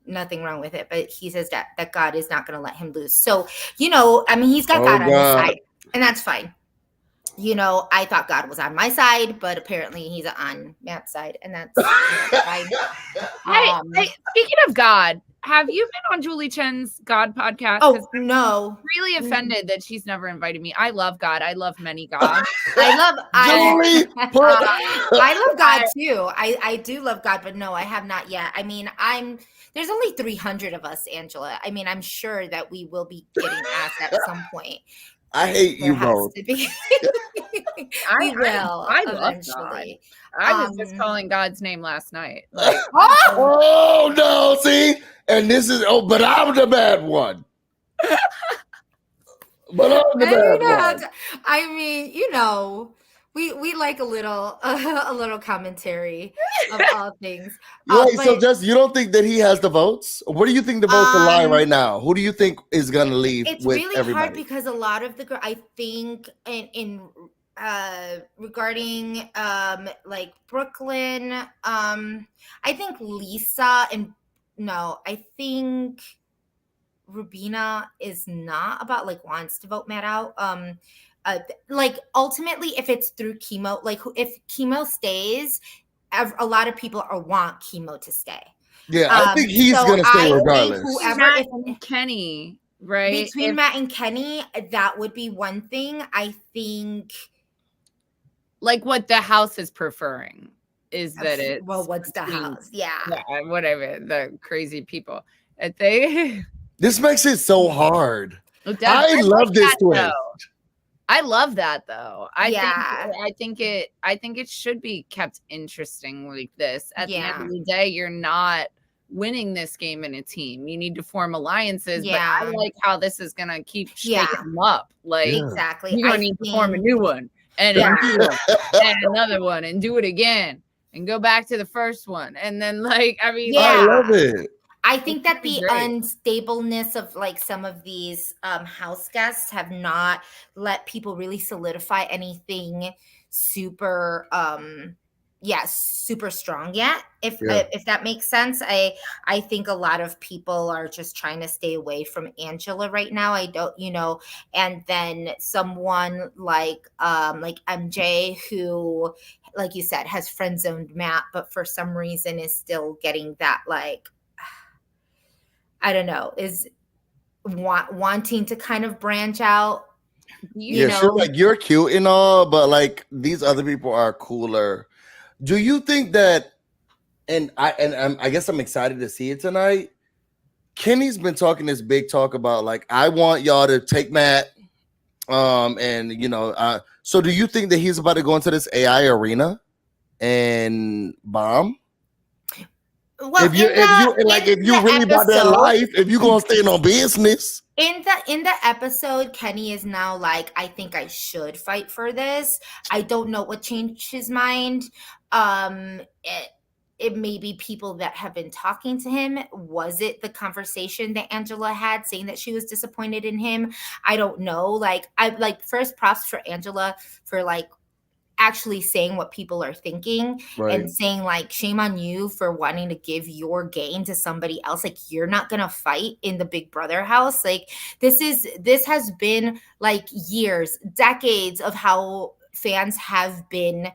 Speaker 1: nothing wrong with it, but he says that God is not going to let him lose. So, he's got God on his side, and that's fine. I thought God was on my side, but apparently he's on Matt's side, and that's fine.
Speaker 2: Speaking of God, have you been on Julie Chen's God podcast?
Speaker 1: Oh, no.
Speaker 2: I'm really offended that she's never invited me. I love God. I love many gods.
Speaker 1: I love God too. I do love God, but no, I have not yet. There's only 300 of us, Angela. I'm sure that we will be getting asked at some point.
Speaker 3: I hate you both.
Speaker 1: We will.
Speaker 2: I eventually. I was just calling God's name last night. Like,
Speaker 3: oh no! See, and this is but I'm the bad one. But I'm the bad one.
Speaker 1: We like a little commentary of all things.
Speaker 3: Right. So just, you don't think that he has the votes? What do you think the votes are lying right now? Who do you think is going to leave?
Speaker 1: It's
Speaker 3: with
Speaker 1: really
Speaker 3: everybody?
Speaker 1: hard because a lot of the, I think in regarding like Brooklyn, I think Lisa I think Rubina is not about, like, wants to vote Matt out. like ultimately, if it's through chemo, like if chemo stays, a lot of people want chemo to stay.
Speaker 3: Yeah, I think he's
Speaker 1: So
Speaker 3: gonna stay
Speaker 1: I think
Speaker 3: regardless.
Speaker 1: whoever,
Speaker 2: Matt
Speaker 1: if
Speaker 2: and Kenny, right?
Speaker 1: between Matt and Kenny, that would be one thing. I think,
Speaker 2: like what the house is preferring is that it's
Speaker 1: well, what's the house? Yeah,
Speaker 2: whatever, the crazy people. If they
Speaker 3: This makes it so hard.
Speaker 2: I
Speaker 3: I love
Speaker 2: like
Speaker 3: this
Speaker 2: that,
Speaker 3: twist.
Speaker 2: though. I love that though.
Speaker 1: Yeah.
Speaker 2: I think it should be kept interesting like this. At the end
Speaker 1: Yeah.
Speaker 2: of the day, you're not winning this game in a team. You need to form alliances, but I
Speaker 1: Yeah.
Speaker 2: like how this is gonna keep shaking
Speaker 1: Yeah.
Speaker 2: them up. Like
Speaker 3: Yeah.
Speaker 1: Exactly.
Speaker 2: you're gonna
Speaker 1: I
Speaker 2: need to form a
Speaker 1: think-
Speaker 2: new one and
Speaker 1: Yeah.
Speaker 2: a new one and another one and do it again and go back to the first one. And then like I mean
Speaker 1: Yeah.
Speaker 3: I love it.
Speaker 1: I think that
Speaker 2: It's
Speaker 1: the
Speaker 2: great.
Speaker 1: unstableness of like some of these house guests have not let people really solidify anything super super strong yet. If that makes sense. I think a lot of people are just trying to stay away from Angela right now. I don't, and then someone like MJ, who, like you said, has friend zoned Matt, but for some reason is still getting that, like, I don't know, is wanting to kind of branch out.
Speaker 3: Yeah, she's like, you're cute and all, but like these other people are cooler. Do you think that? And I guess I'm excited to see it tonight. Kenny's been talking this big talk about like, I want y'all to take Matt, so do you think that he's about to go into this AI arena and bomb?
Speaker 1: Well,
Speaker 3: if you really about that life, if you gonna stay on business.
Speaker 1: In the episode, Kenny is now like, I think I should fight for this. I don't know what changed his mind. It may be people that have been talking to him. Was it the conversation that Angela had saying that she was disappointed in him? I don't know. Like, first props for Angela for like actually saying what people are thinking, right, and saying like, shame on you for wanting to give your gain to somebody else. Like, you're not gonna fight in the Big Brother house. Like, this has been like years, decades of how fans have been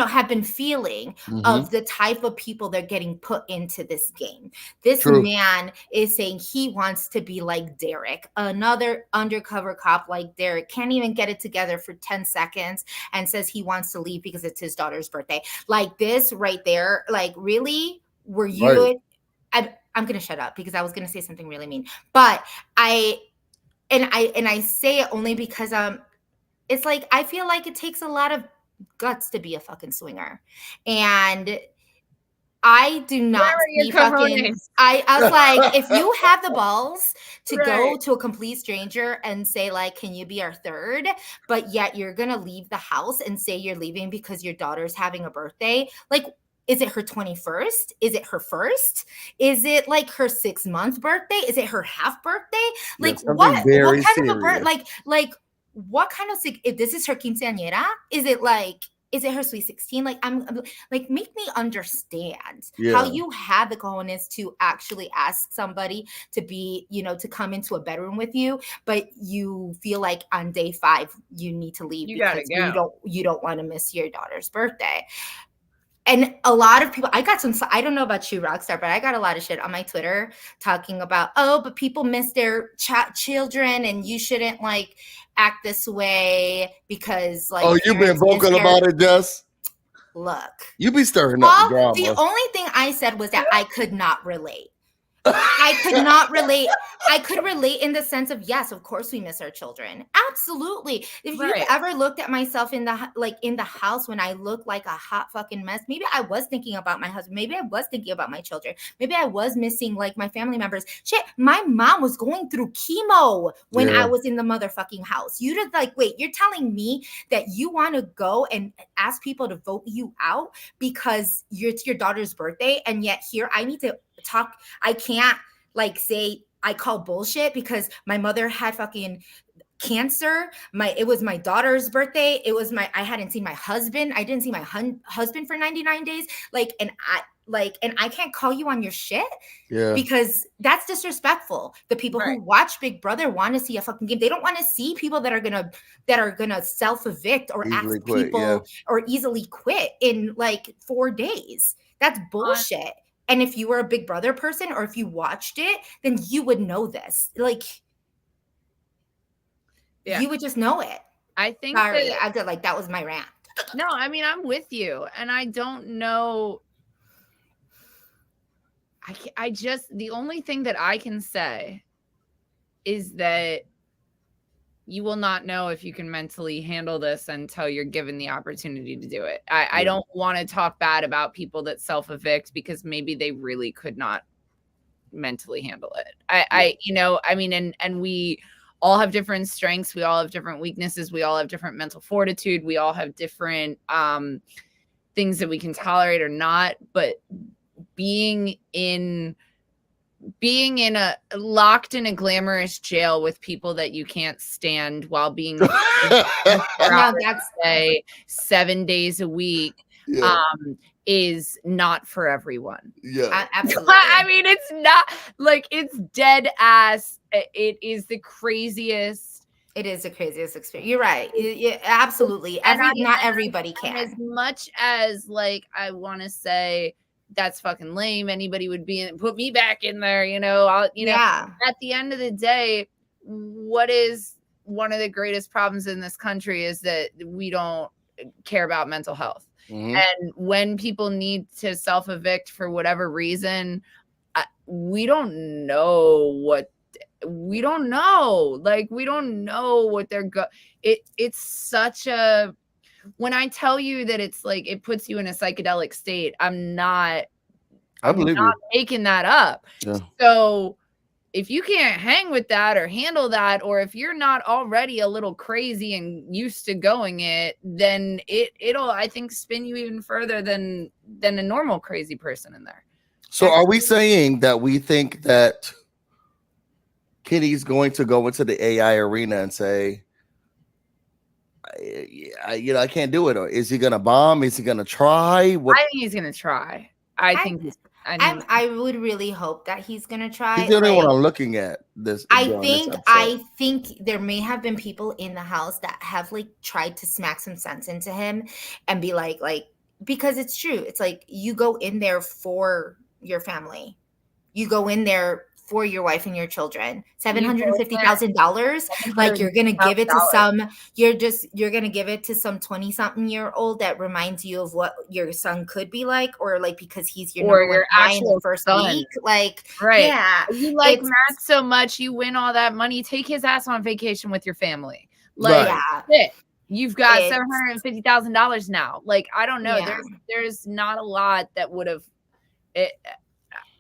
Speaker 1: have been feeling of the type of people they're getting put into this game. This man is saying he wants to be like Derek, another undercover cop like Derek, can't even get it together for 10 seconds and says he wants to leave because it's his daughter's birthday. Like, this right there, like, really? Were you... Right. I'm going to shut up because I was going to say something really mean. But I say it only because it's like, I feel like it takes a lot of guts to be a fucking swinger, and I do not see fucking. I was like, if you have the balls to go to a complete stranger and say like, can you be our third, but yet you're gonna leave the house and say you're leaving because your daughter's having a birthday, like, is it her 21st? Is it her first? Is it like her 6-month birthday? Is it her half birthday? Like, what kind of a birth? Like what kind of, if this is her quinceañera, is it her sweet 16? Like, I'm like, make me understand how you have the cojones to actually ask somebody to be, to come into a bedroom with you, but you feel like on day 5 you need to leave because you don't want to miss your daughter's birthday. And a lot of people, I don't know about you, Rockstar, but I got a lot of shit on my Twitter talking about, but people miss their children and you shouldn't like act this way because like.
Speaker 3: Oh, you've been vocal about it, Jess?
Speaker 1: Look.
Speaker 3: You be stirring up drama.
Speaker 1: The only thing I said was that I could not relate. I could not relate. I could relate in the sense of, yes, of course we miss our children. Absolutely. If you've ever looked at myself in the house when I look like a hot fucking mess, maybe I was thinking about my husband. Maybe I was thinking about my children. Maybe I was missing like my family members. Shit, my mom was going through chemo when I was in the motherfucking house. You just like, wait, you're telling me that you want to go and ask people to vote you out because it's your daughter's birthday, and yet here I need to talk. I can't like say I call bullshit because my mother had fucking cancer. It was my daughter's birthday. I hadn't seen my husband. I didn't see my husband for 99 days. And I can't call you on your shit.
Speaker 3: Yeah.
Speaker 1: Because that's disrespectful. The people who watch Big Brother want to see a fucking game. They don't want to see people that are gonna self-evict or
Speaker 3: Easily
Speaker 1: ask
Speaker 3: quit,
Speaker 1: people or easily quit in like 4 days. That's bullshit. And if you were a Big Brother person or if you watched it, then you would know this. Like, you would just know it.
Speaker 2: I think
Speaker 1: that was my rant.
Speaker 2: No, I mean, I'm with you, and I don't know. The only thing that I can say is that you will not know if you can mentally handle this until you're given the opportunity to do it. I don't want to talk bad about people that self-evict because maybe they really could not mentally handle it. And we all have different strengths. We all have different weaknesses. We all have different mental fortitude. We all have different things that we can tolerate or not. But being locked in a glamorous jail with people that you can't stand while being 7 days a week is not for everyone.
Speaker 3: Yeah,
Speaker 1: absolutely.
Speaker 2: I mean, it's not like it's dead ass. It is the craziest.
Speaker 1: It is the craziest experience. You're right. Absolutely. Not everybody can.
Speaker 2: As much as like I want to say that's fucking lame. Anybody would put me back in there, at the end of the day, what is one of the greatest problems in this country is that we don't care about mental health. Mm-hmm. And when people need to self-evict for whatever reason, we don't know what they're it's such a, when I tell you that it's like it puts you in a psychedelic state, I'm not making that up. Yeah. So if you can't hang with that or handle that, or if you're not already a little crazy and used to going it, then it'll, I think, spin you even further than a normal crazy person in there.
Speaker 3: So are we saying that we think that Kitty's going to go into the AI arena and say, I can't do it? Or is he going to bomb? Is he going to try?
Speaker 2: I think he's going to try.
Speaker 1: I would really hope that he's going to try.
Speaker 3: He's the only one I'm looking at this.
Speaker 1: I think there may have been people in the house that have like tried to smack some sense into him and be like, because it's true. It's like, you go in there for your family. You go in there for your wife and your children. $750,000. Like, you're gonna give it to some. You're gonna give it to some 20-something-year-old that reminds you of what your son could be like, or like because he's your number one guy in the first week. Like, yeah,
Speaker 2: you like Matt so much, you win all that money. Take his ass on vacation with your family. Like, you've got $750,000 now. Like, I don't know. Yeah. There's not a lot that would have.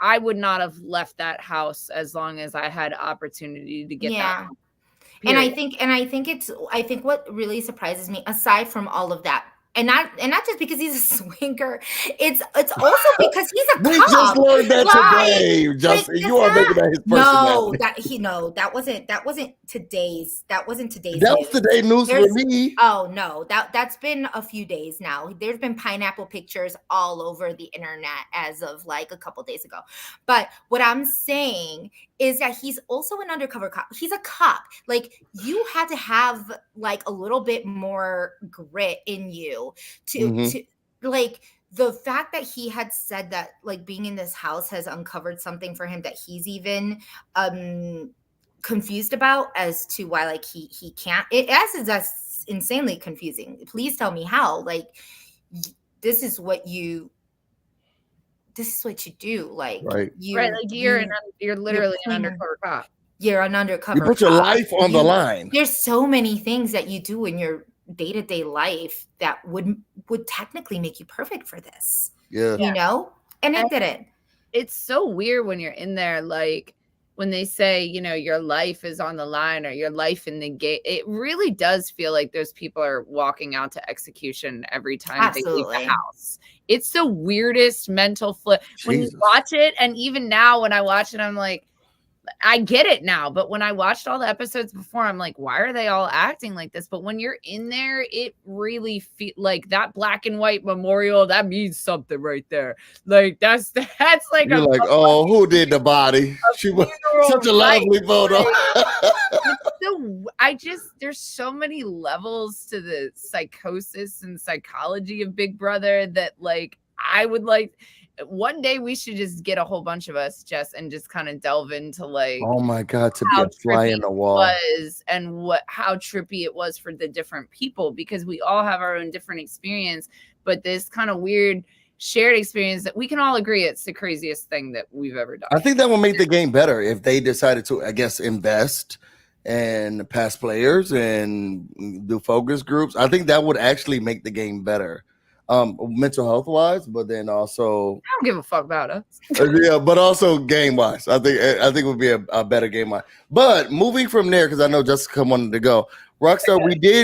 Speaker 2: I would not have left that house as long as I had opportunity to get that.
Speaker 1: And I think what really surprises me, aside from all of that, and not just because he's a swinger, it's also because he's a cop.
Speaker 3: We just learned that today. Justin, you are making that his personality.
Speaker 1: That wasn't today's. That wasn't today's.
Speaker 3: That was today's news for me.
Speaker 1: Oh no, that's been a few days now. There's been pineapple pictures all over the internet as of like a couple days ago. But what I'm saying is that he's also an undercover cop. He's a cop. Like, you had to have like a little bit more grit in you to like, the fact that he had said that like being in this house has uncovered something for him that he's even confused about as to why like he can't. That's insanely confusing. Please tell me how. Like, this is what you do. Like,
Speaker 2: like you're literally an undercover cop.
Speaker 1: You're an undercover
Speaker 3: cop. You put your life on the line.
Speaker 1: There's so many things that you do in your day-to-day life that would technically make you perfect for this.
Speaker 3: Yeah.
Speaker 1: And it didn't.
Speaker 2: It's so weird when you're in there, like when they say, your life is on the line or your life in the gate. It really does feel like those people are walking out to execution every time they leave the house. It's the weirdest mental flip when you watch it. And even now when I watch it, I'm like, I get it now, but when I watched all the episodes before, I'm like, why are they all acting like this? But when you're in there, it really feel like that black and white memorial, that means something right there. Like that's like
Speaker 3: You're like, oh, who did the body? She was such a lovely photo.
Speaker 2: There's so many levels to the psychosis and psychology of Big Brother that like I would like one day we should just get a whole bunch of us, Jess, and just kind of delve into like,
Speaker 3: oh my God, to be a fly in the wall
Speaker 2: was and how trippy it was for the different people, because we all have our own different experience, but this kind of weird shared experience that we can all agree it's the craziest thing that we've ever done.
Speaker 3: I think that will make the game better if they decided to, I guess, invest in past players and do focus groups. I think that would actually make the game better. Mental health wise, but then also
Speaker 2: I don't give a fuck about us.
Speaker 3: Yeah, but also game wise, I think it would be a better game wise. But moving from there, because I know Jessica wanted to go. Rockstar,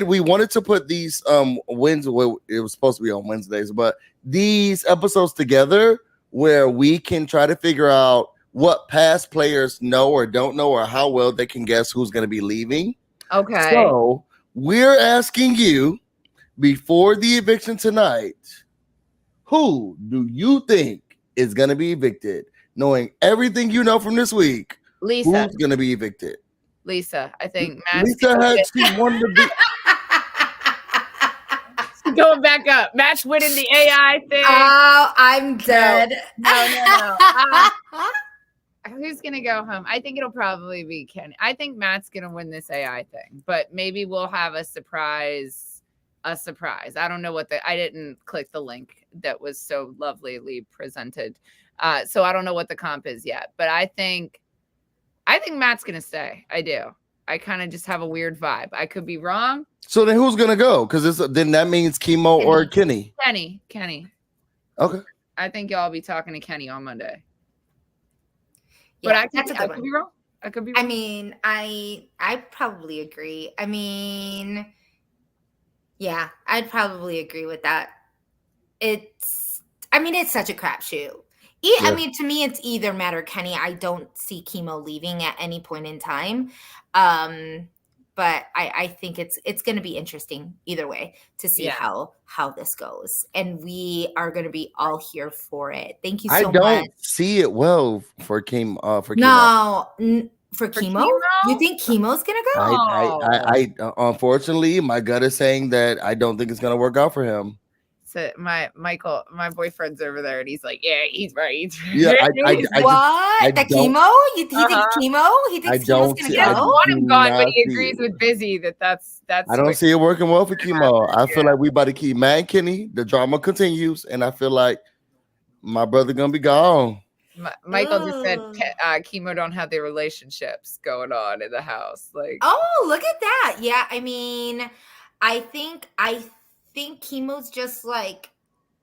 Speaker 3: we wanted to put these wins. Well, it was supposed to be on Wednesdays, but these episodes together where we can try to figure out what past players know or don't know, or how well they can guess who's going to be leaving.
Speaker 2: Okay.
Speaker 3: So we're asking you, before the eviction tonight, who do you think is going to be evicted? Knowing everything you know from this week,
Speaker 2: Lisa.
Speaker 3: Who's going to be evicted?
Speaker 2: Lisa. I think
Speaker 3: Lisa she wanted to be
Speaker 2: going back up. Matt's winning the AI thing.
Speaker 1: Oh, I'm dead.
Speaker 2: No. Who's gonna go home? I think it'll probably be Kenny. I think Matt's gonna win this AI thing, but maybe we'll have a surprise. I don't know I didn't click the link that was so lovelyly presented. So I don't know what the comp is yet, but I think Matt's going to stay. I do. I kind of just have a weird vibe. I could be wrong.
Speaker 3: So then who's going to go? Because then that means Chemo or Kenny.
Speaker 2: Kenny.
Speaker 3: Okay.
Speaker 2: I think y'all be talking to Kenny on Monday.
Speaker 1: Yeah,
Speaker 2: but I could be wrong. I could be wrong.
Speaker 1: I mean, I probably agree. I mean, yeah, I'd probably agree with that. It's such a crapshoot. I mean, to me, it's either Matt or Kenny. I don't see Chemo leaving at any point in time. But I think it's going to be interesting either way to see how this goes. And we are going to be all here for it. Thank you so much. I don't
Speaker 3: see it well for Chemo.
Speaker 1: For Chemo? You think Chemo's gonna go?
Speaker 3: I unfortunately, my gut is saying that I don't think it's gonna work out for him.
Speaker 2: So my boyfriend's over there, and he's like, "Yeah, he's right."
Speaker 3: Yeah,
Speaker 1: Chemo? You think Chemo? He thinks Chemo's gonna go?
Speaker 2: I want him gone, but he agrees with Busy that's.
Speaker 3: I don't see it working well for Chemo. I feel like we about to keep Matt and Kenny. The drama continues, and I feel like my brother gonna be gone.
Speaker 2: Michael just said Chemo don't have their relationships going on in the house. Like,
Speaker 1: oh, look at that. Yeah, I mean, I think Chemo's just like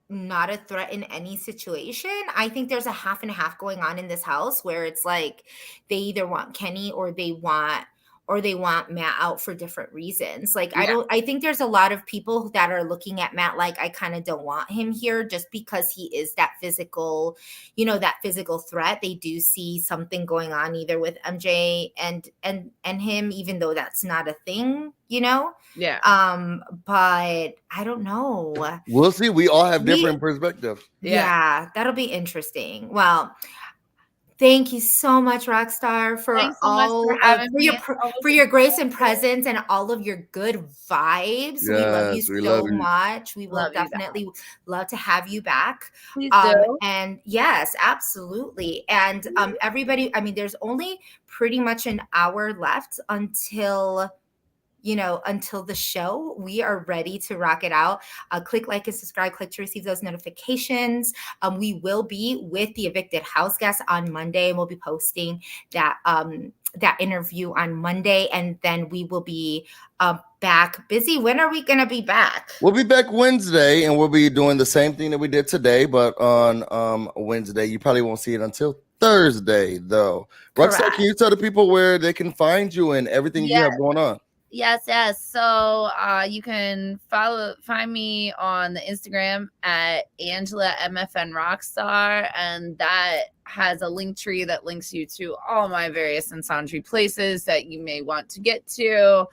Speaker 1: not a threat in any situation. I think there's a half and half going on in this house where it's like they either want Kenny or they want Matt out for different reasons. Like, yeah. I think there's a lot of people that are looking at Matt like, I kind of don't want him here just because he is that physical threat. They do see something going on either with MJ and him, even though that's not a thing, Yeah. But I don't know.
Speaker 3: We'll see. We all have different perspectives.
Speaker 1: Yeah, that'll be interesting. Well, thank you so much, Rockstar, for your grace and presence and all of your good vibes. Yes, we love you so much. We will definitely love to have you back.
Speaker 2: Please do.
Speaker 1: And yes, absolutely. And everybody, I mean, there's only pretty much an hour left until the show. We are ready to rock it out. Click like and subscribe, click to receive those notifications. We will be with the evicted house guests on Monday, and we'll be posting that interview on Monday, and then we will be back. Busy, when are we going to be back?
Speaker 3: We'll be back Wednesday, and we'll be doing the same thing that we did today, but on Wednesday. You probably won't see it until Thursday, though. Rockstar, can you tell the people where they can find you and everything you have going on?
Speaker 2: Yes. So you can find me on the Instagram at Angela MFN Rockstar, and that has a link tree that links you to all my various and sundry places that you may want to get to.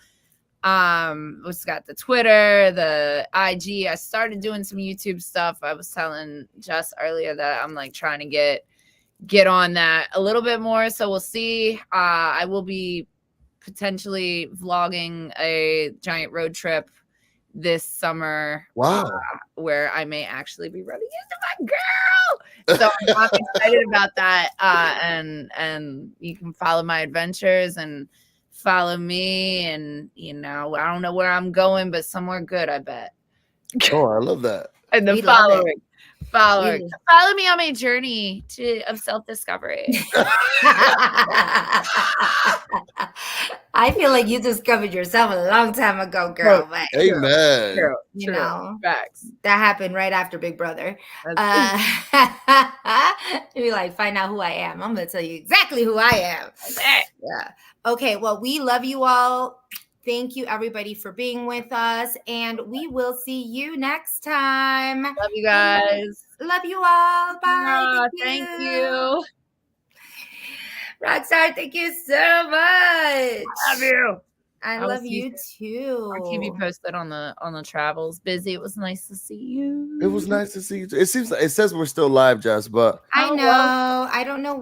Speaker 2: It's got the Twitter, the IG. I started doing some YouTube stuff. I was telling Jess earlier that I'm like trying to get on that a little bit more. So we'll see. I will be potentially vlogging a giant road trip this summer.
Speaker 3: Wow.
Speaker 2: Where I may actually be running into my girl. So I'm excited about that. And you can follow my adventures and follow me. And, you know, I don't know where I'm going, but somewhere good, I bet.
Speaker 3: Oh, I love that.
Speaker 2: And the following. Follow me on my journey of self-discovery.
Speaker 1: I feel like you discovered yourself a long time ago, girl. But
Speaker 3: amen.
Speaker 2: True.
Speaker 1: You know,
Speaker 2: facts.
Speaker 1: That happened right after Big Brother. You're like, find out who I am. I'm gonna tell you exactly who I am. Yeah. Okay. Well, we love you all. Thank you, everybody, for being with us, and we will see you next time.
Speaker 2: Love you guys.
Speaker 1: Love you all. Bye.
Speaker 2: Thank you.
Speaker 1: Rockstar, thank you so much.
Speaker 2: Love you.
Speaker 1: I love you too.
Speaker 2: I'll keep you posted on the travels. Busy. It was nice to see you.
Speaker 3: It was nice to see you. It says we're still live, Jess, but
Speaker 1: I know. I don't know.